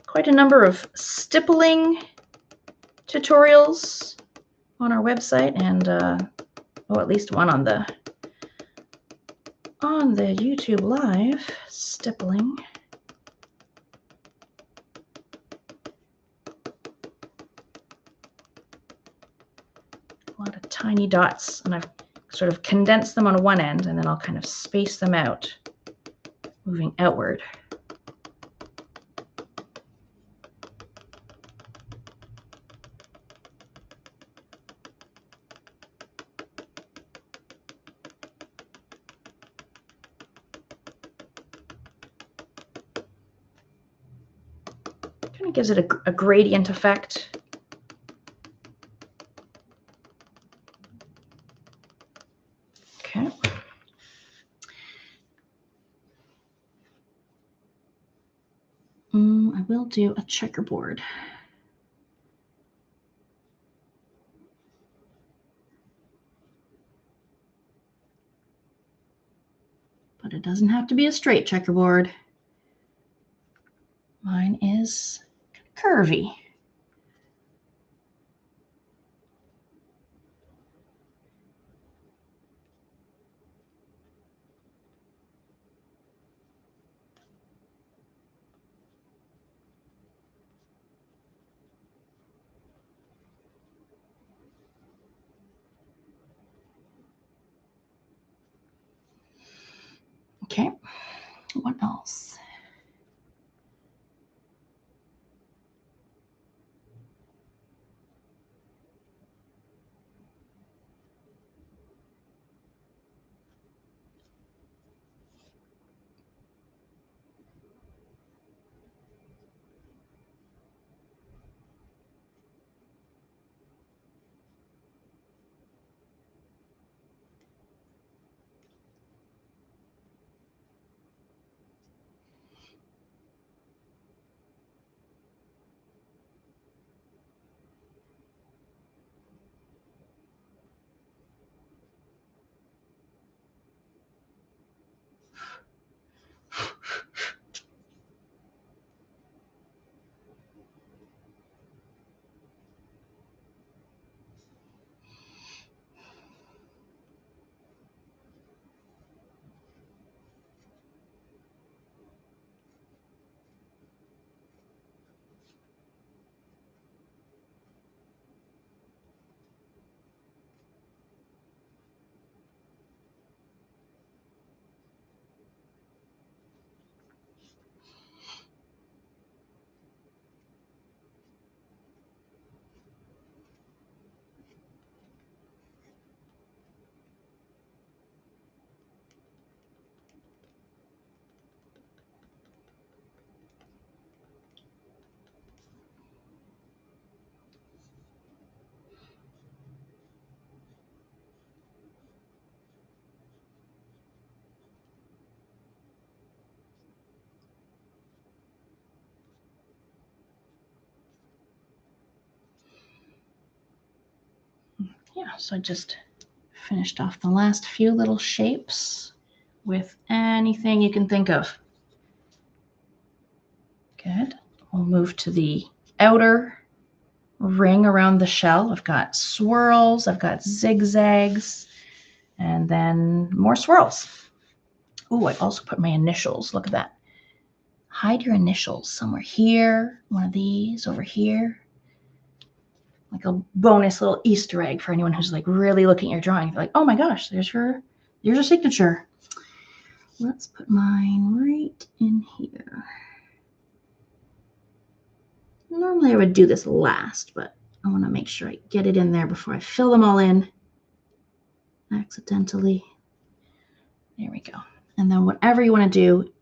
quite a number of stippling tutorials on our website, and at least one on the YouTube live. Stippling. A lot of tiny dots, and I've sort of condensed them on one end, and then I'll kind of space them out, moving outward. Kind of gives it a gradient effect. Okay. I will do a checkerboard. But it doesn't have to be a straight checkerboard. Mine is curvy. Okay, what else? So I just finished off the last few little shapes with anything you can think of. Good. We'll move to the outer ring around the shell. I've got swirls, I've got zigzags, and then more swirls. Oh, I also put my initials. Look at that. Hide your initials somewhere here, one of these over here. Like a bonus little Easter egg for anyone who's like really looking at your drawing. They're like, oh my gosh, there's your signature. Let's put mine right in here. Normally I would do this last, but I want to make sure I get it in there before I fill them all in accidentally. There we go. And then whatever you want to do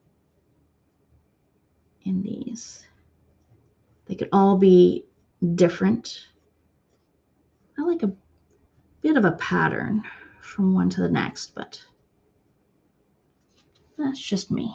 in these, they could all be different. I like a bit of a pattern from one to the next, but that's just me.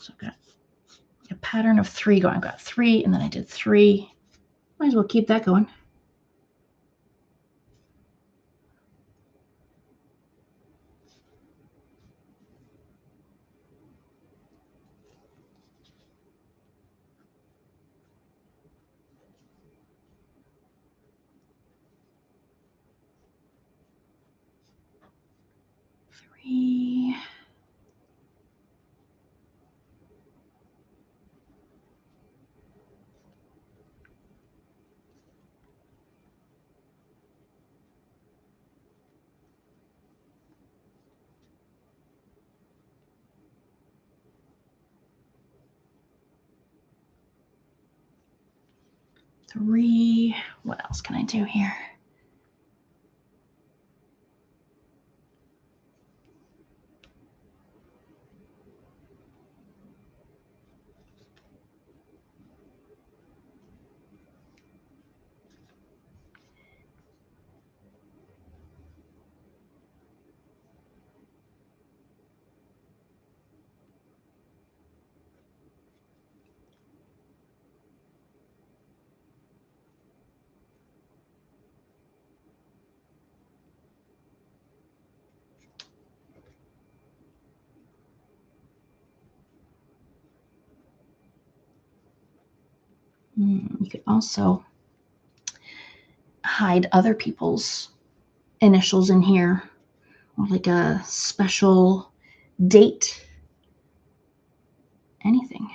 So I've got a pattern of 3 going. I've got 3, and then I did 3. Might as well keep that going. Three. Three. What else can I do here? You could also hide other people's initials in here, or like a special date, anything.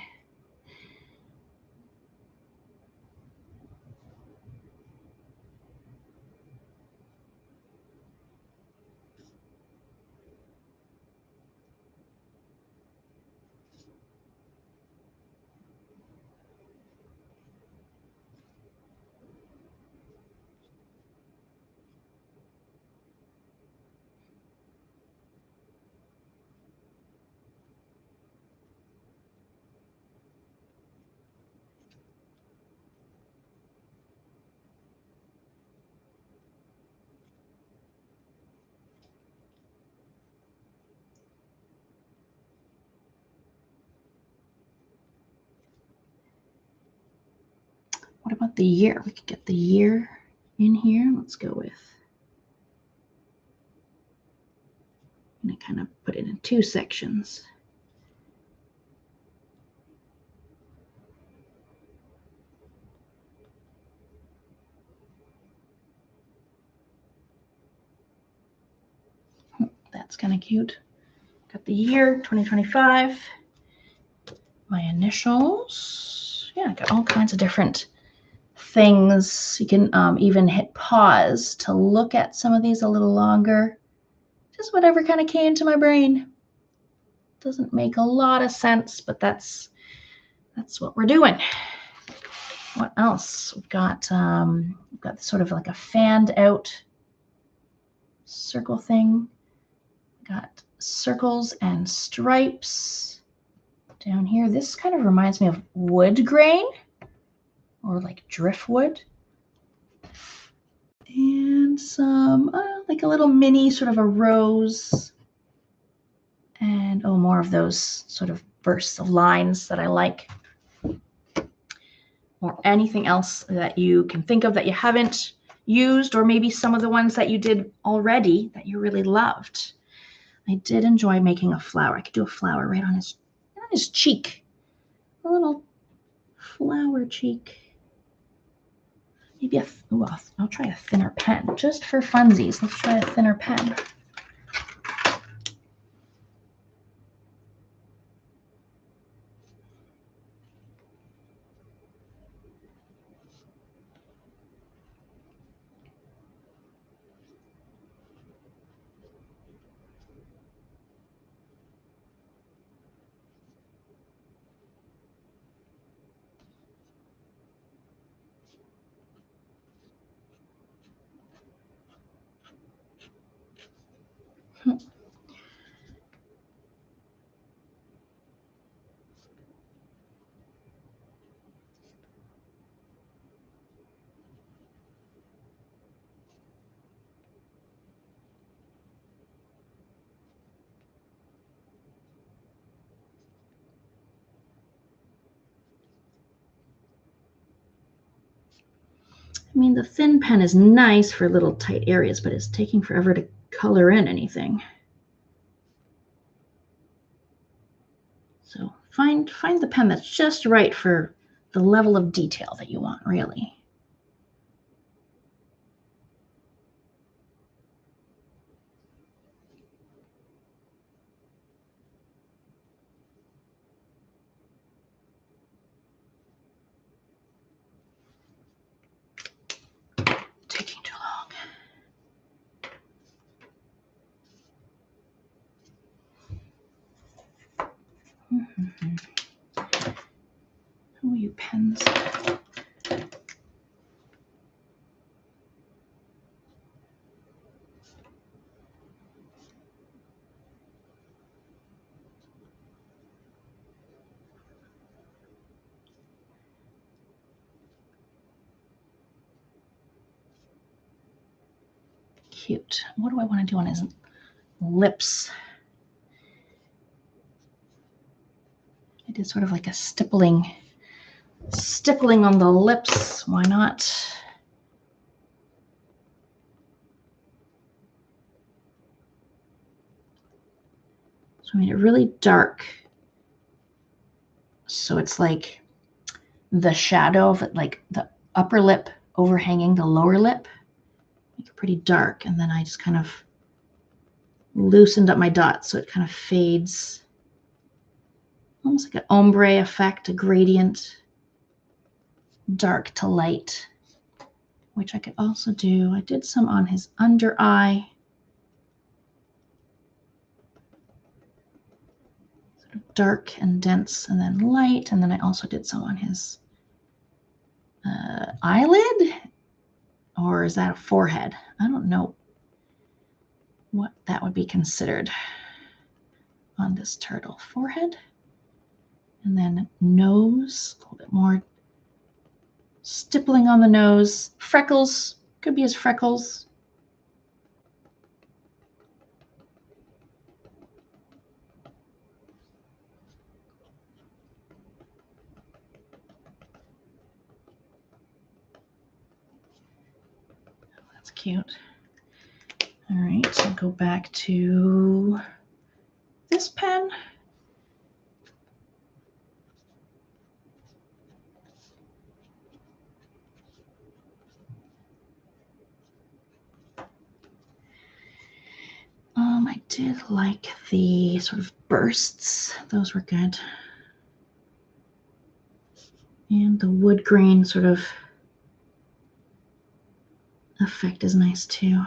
What about the year? We could get the year in here. Let's go with, and I kind of put it in 2 sections. That's kind of cute. Got the year 2025. My initials. Yeah, I got all kinds of different things. You can even hit pause to look at some of these a little longer. Just whatever kind of came to my brain. doesn't make a lot of sense, but that's what we're doing. What else? We've got sort of like a fanned out circle thing. Got circles and stripes down here. This kind of reminds me of wood grain or like driftwood. And some, like a little mini sort of a rose. And oh, more of those sort of bursts of lines that I like. Or anything else that you can think of that you haven't used, or maybe some of the ones that you did already that you really loved. I did enjoy making a flower. I could do a flower right on his cheek. A little flower cheek. Maybe I'll try a thinner pen just for funsies. Let's try a thinner pen. I mean, the thin pen is nice for little tight areas, but it's taking forever to color in anything. So find the pen that's just right for the level of detail that you want, really. Taking too long. Oh, you pens. Cute. What do I want to do on his lips? I did sort of like a stippling on the lips. Why not? So I made it really dark. So it's like the shadow of it, like the upper lip overhanging the lower lip. Make it pretty dark. And then I just kind of loosened up my dots so it kind of fades. Almost like an ombre effect, a gradient, dark to light, which I could also do. I did some on his under eye. Sort of dark and dense and then light. And then I also did some on his eyelid. Or is that a forehead? I don't know what that would be considered on this turtle. Forehead. And then nose, a little bit more stippling on the nose. Freckles, could be his freckles. That's cute. All right, so go back to this pen. I did like the sort of bursts. Those were good. And the wood grain sort of effect is nice too.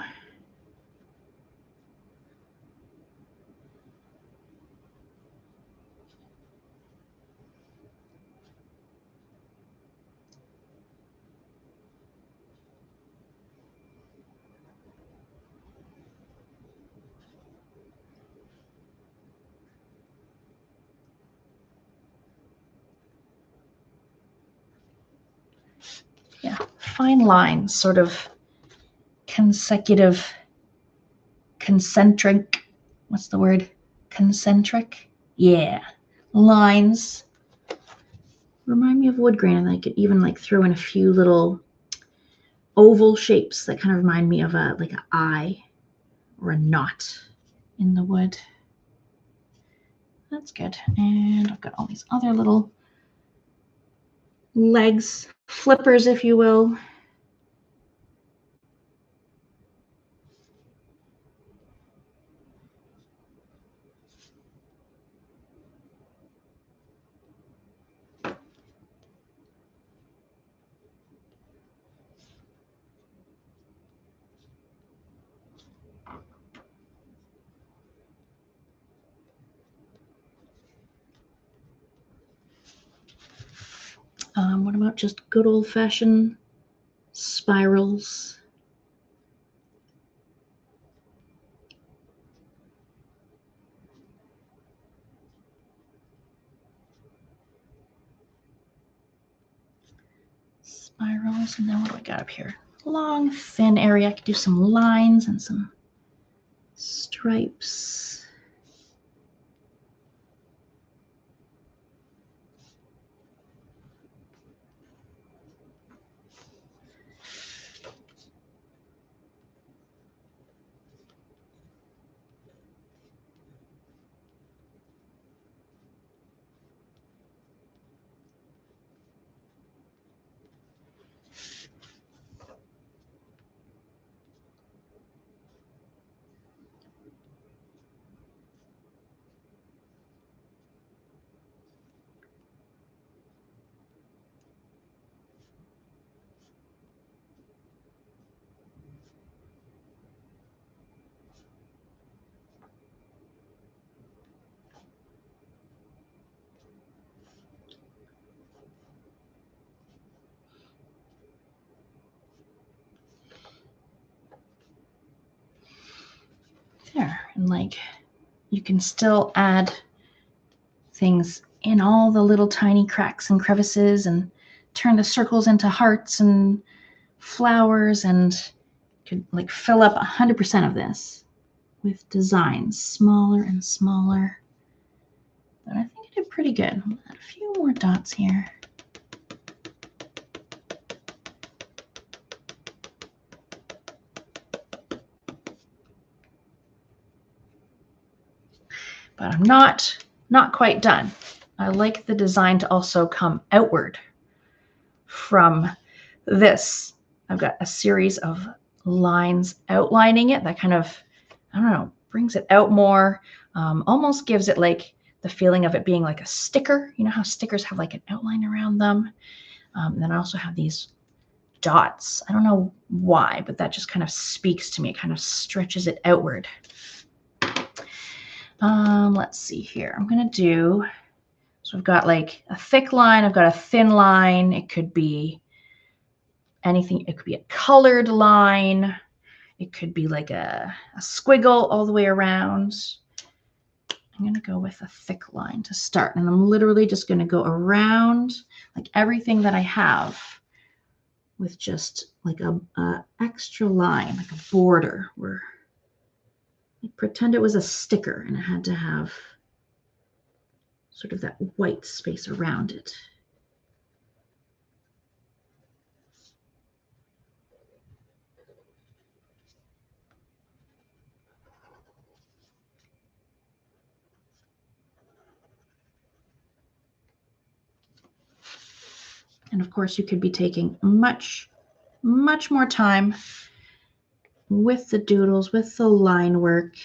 fine lines, sort of consecutive, concentric, what's the word? Concentric? Yeah, lines. Remind me of wood grain, and I could even like throw in a few little oval shapes that kind of remind me of like an eye or a knot in the wood. That's good. And I've got all these other little legs, flippers, if you will. What about just good old-fashioned spirals? Spirals, and then what do I got up here? Long, thin area. I could do some lines and some stripes. There, and like you can still add things in all the little tiny cracks and crevices and turn the circles into hearts and flowers, and could like fill up 100% of this with designs, smaller and smaller. But I think I did pretty good. I'll add a few more dots here. But I'm not quite done. I like the design to also come outward from this. I've got a series of lines outlining it that kind of, I don't know, brings it out more, almost gives it like the feeling of it being like a sticker. You know how stickers have like an outline around them? Then I also have these dots. I don't know why, but that just kind of speaks to me. It kind of stretches it outward. Let's see here. I'm going to do, so I've got like a thick line. I've got a thin line. It could be anything. It could be a colored line. It could be like a squiggle all the way around. I'm going to go with a thick line to start. And I'm literally just going to go around like everything that I have with just like a extra line, like a border, where like pretend it was a sticker and it had to have sort of that white space around it. And of course, you could be taking much more time with the doodles, with the line work,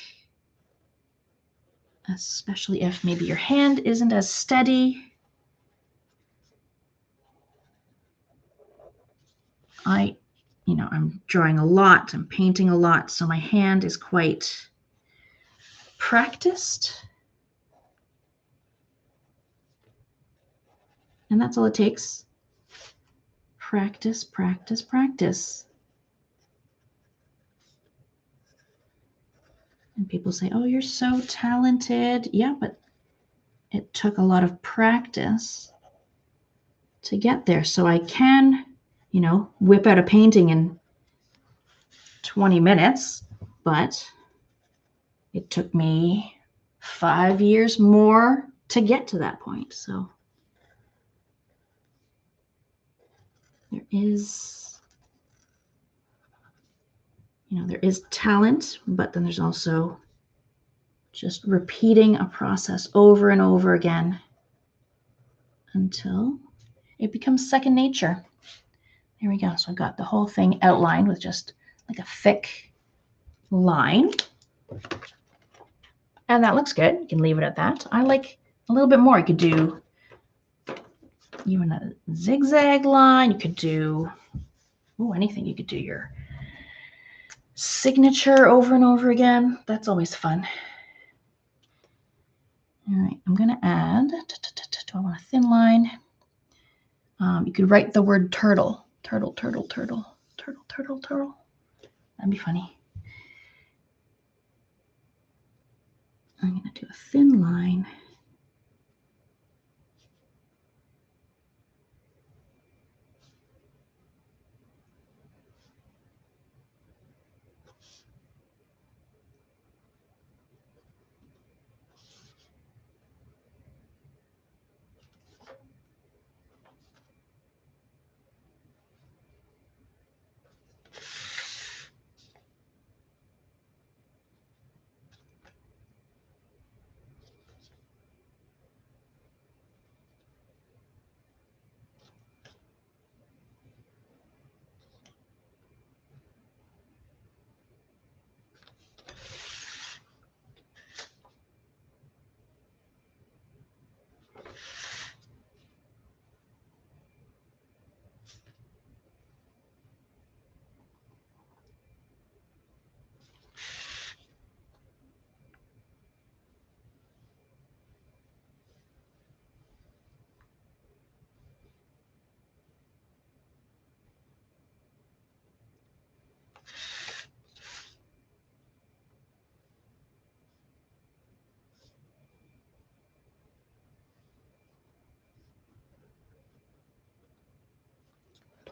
especially if maybe your hand isn't as steady. I'm drawing a lot, I'm painting a lot, so my hand is quite practiced. And that's all it takes. Practice, practice, practice. And people say, oh, you're so talented. Yeah, but it took a lot of practice to get there. So I can you know, whip out a painting in 20 minutes, but it took me 5 years more to get to that point. So there is, you know, there is talent, but then there's also just repeating a process over and over again until it becomes second nature. There we go. So I've got the whole thing outlined with just like a thick line. And that looks good. You can leave it at that. I like a little bit more. You could do even a zigzag line. You could do anything. You could do your signature over and over again. That's always fun. All right, I'm going to add, do I want a thin line? You could write the word turtle. Turtle, turtle, turtle, turtle, turtle, turtle. That'd be funny. I'm going to do a thin line.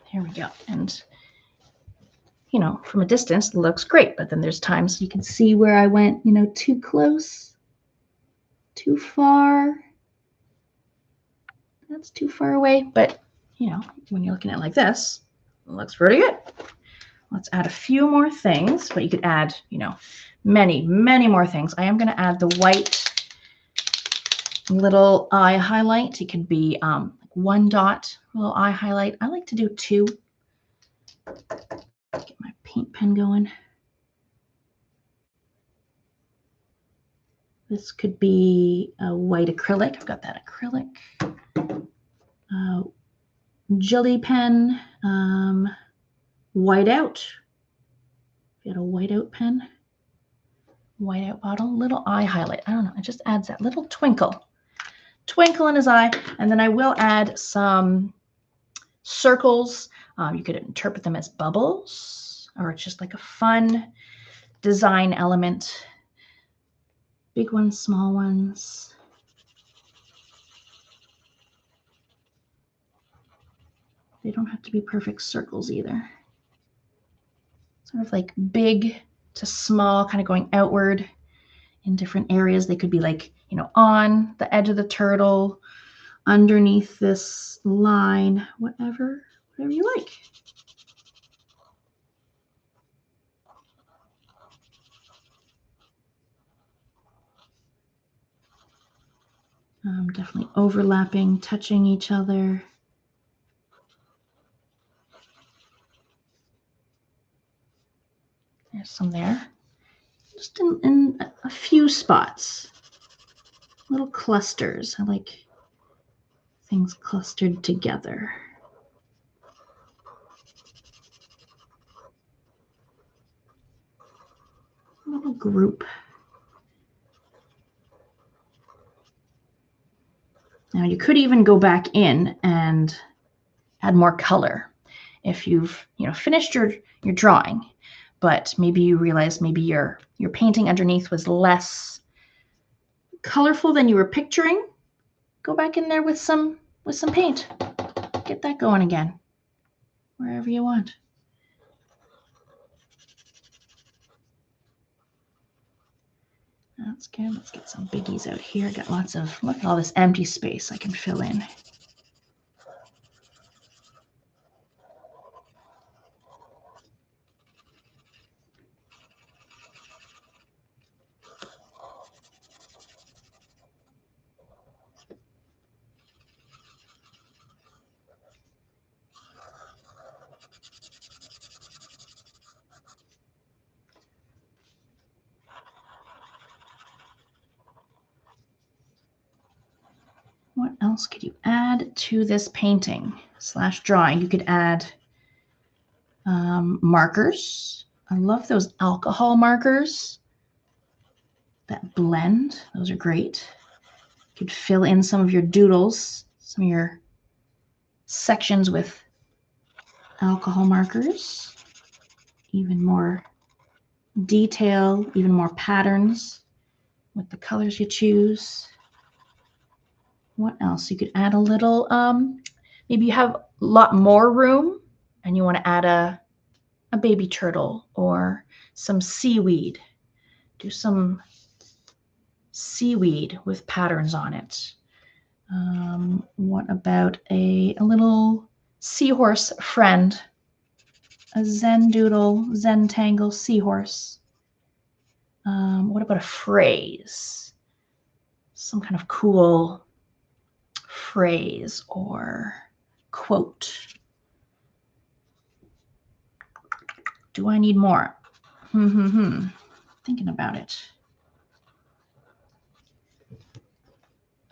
Here we go. And, you know, from a distance, it looks great. But then there's times you can see where I went, you know, too close, too far. That's too far away. But, you know, when you're looking at it like this, it looks pretty good. Let's add a few more things. But you could add, you know, many, many more things. I am going to add the white little eye highlight. It could be like one dot, little eye highlight. I like to do two. Get my paint pen going. This could be a white acrylic. I've got that acrylic. Jelly pen, whiteout. Got a whiteout pen, whiteout bottle, little eye highlight. I don't know. It just adds that little twinkle in his eye. And then I will add some circles. You could interpret them as bubbles, or it's just like a fun design element. Big ones, small ones. They don't have to be perfect circles either. Sort of like big to small, kind of going outward in different areas. They could be like, you know, on the edge of the turtle, underneath this line, whatever you like. Definitely overlapping, touching each other. There's some there. Just in a few spots. Little clusters. I like things clustered together. A little group. Now you could even go back in and add more color if you've, you know, finished your drawing, but maybe you realize maybe your painting underneath was less colorful than you were picturing. Go back in there with some paint. Get that going again. wherever you want. That's good. Let's get some biggies out here. I got lots of, look at all this empty space I can fill in. What else could you add to this painting / drawing? You could add markers. I love those alcohol markers that blend. Those are great. You could fill in some of your doodles, some of your sections with alcohol markers. Even more detail, even more patterns with the colors you choose. What else? You could add a little, maybe you have a lot more room and you want to add a baby turtle or some seaweed. Do some seaweed with patterns on it. What about a little seahorse friend? A Zentangle seahorse. What about a phrase? Some kind of cool phrase or quote. Do I need more? Thinking about it.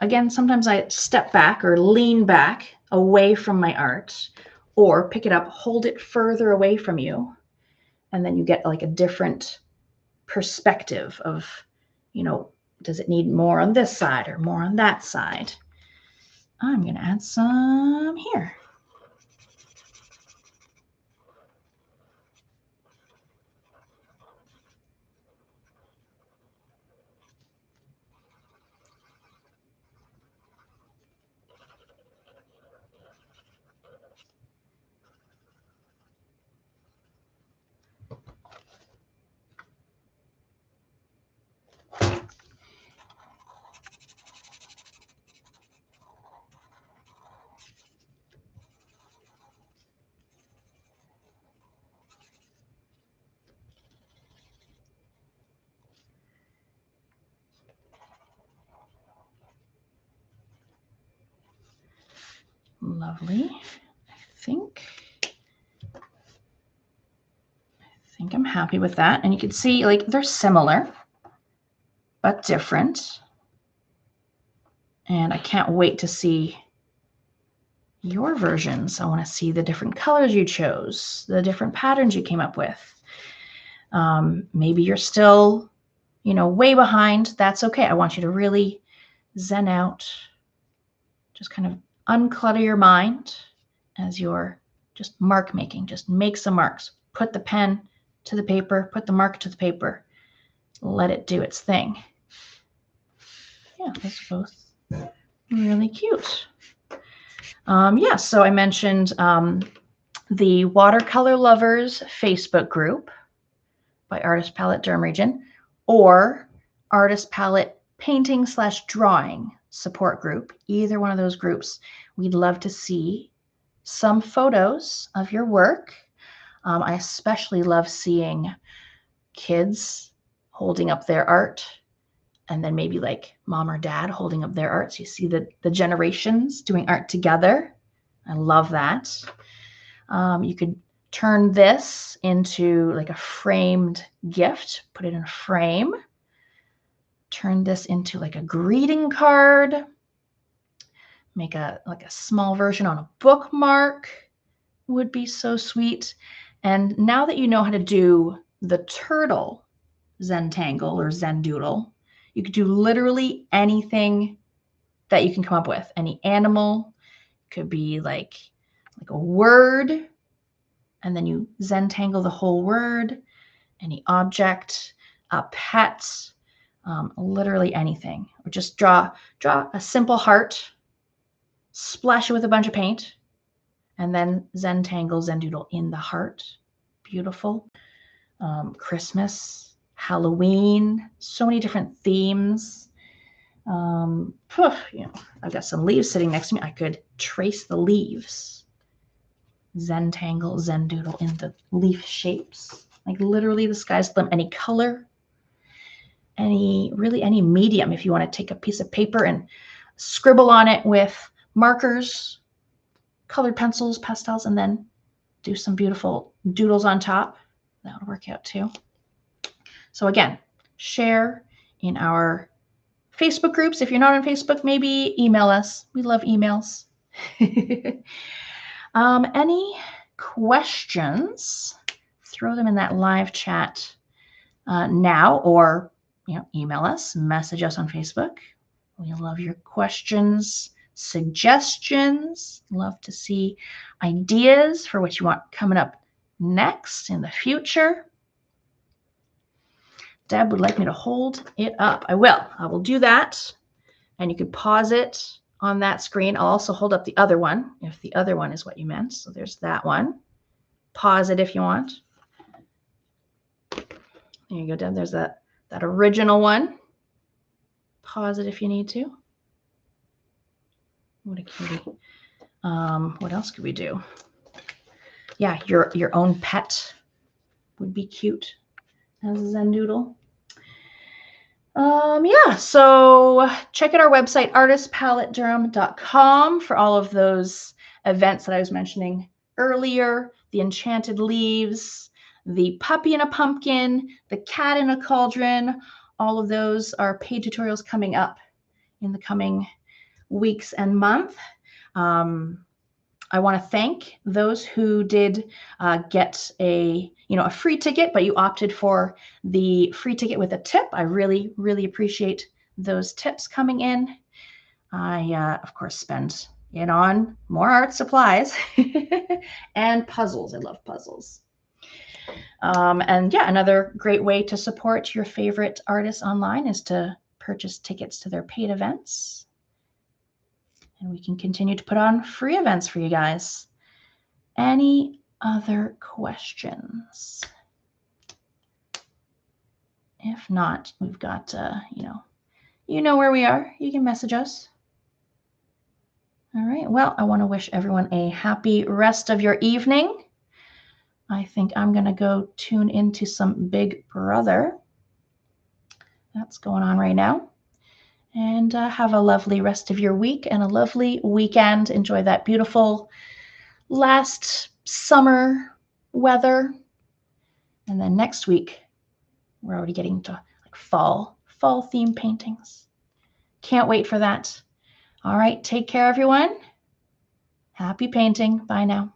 Again, sometimes I step back or lean back away from my art, or pick it up, hold it further away from you, and then you get like a different perspective of, you know, does it need more on this side or more on that side? I'm going to add some here. Lovely. I think I'm happy with that. And you can see like they're similar, but different. And I can't wait to see your versions. I want to see the different colors you chose, the different patterns you came up with. Maybe you're still, you know, way behind. That's okay. I want you to really zen out, just kind of unclutter your mind as you're just mark making. Just make some marks. Put the pen to the paper, put the mark to the paper. Let it do its thing. Yeah, those are both really cute. Yeah, so I mentioned the Watercolor Lovers Facebook group by Artist Palette Durham Region, or Artist Palette Painting / Drawing support group. Either one of those groups. We'd love to see some photos of your work. I especially love seeing kids holding up their art, and then maybe like mom or dad holding up their art. So you see the generations doing art together. I love that. You could turn this into like a framed gift, put it in a frame, turn this into like a greeting card, make a small version on a bookmark would be so sweet. And now that you know how to do the turtle Zentangle or Zendoodle, you could do literally anything that you can come up with. Any animal, could be like a word, and then you Zentangle the whole word. Any object, a pet, literally anything. Or just draw a simple heart, splash it with a bunch of paint, And then Zentangle, Zendoodle in the heart. Beautiful. Christmas, Halloween, so many different themes. I've got some leaves sitting next to me. I could trace the leaves. Zentangle, Zendoodle in the leaf shapes. Like literally the sky's the limit. Any color, any medium. If you want to take a piece of paper and scribble on it with markers, colored pencils, pastels, and then do some beautiful doodles on top. That would work out too. So again, share in our Facebook groups. If you're not on Facebook, maybe email us. We love emails. Any questions? Throw them in that live chat now, or email us, message us on Facebook. We love your questions, suggestions. Love to see ideas for what you want coming up next in the future. Deb would like me to hold it up. I will. I will do that. And you can pause it on that screen. I'll also hold up the other one, if the other one is what you meant. So there's that one. Pause it if you want. There you go, Deb. There's that original one. Pause it if you need to. What a cutie. What else could we do? Yeah, your own pet would be cute as a Zendoodle. Yeah, so check out our website, artistpaletterm.com, for all of those events that I was mentioning earlier. The enchanted leaves, the puppy in a pumpkin, the cat in a cauldron. All of those are paid tutorials coming up in the coming weeks and month. I want to thank those who did get a free ticket, but you opted for the free ticket with a tip. I really, really appreciate those tips coming in. I, of course, spend it on more art supplies and puzzles. I love puzzles. And yeah, another great way to support your favorite artists online is to purchase tickets to their paid events. And we can continue to put on free events for you guys. Any other questions? If not, we've got, you know where we are. You can message us. All right. Well, I want to wish everyone a happy rest of your evening. I think I'm going to go tune into some Big Brother. That's going on right now. And have a lovely rest of your week and a lovely weekend. Enjoy that beautiful last summer weather. And then next week, we're already getting to like fall theme paintings. Can't wait for that. All right, take care, everyone. Happy painting. Bye now.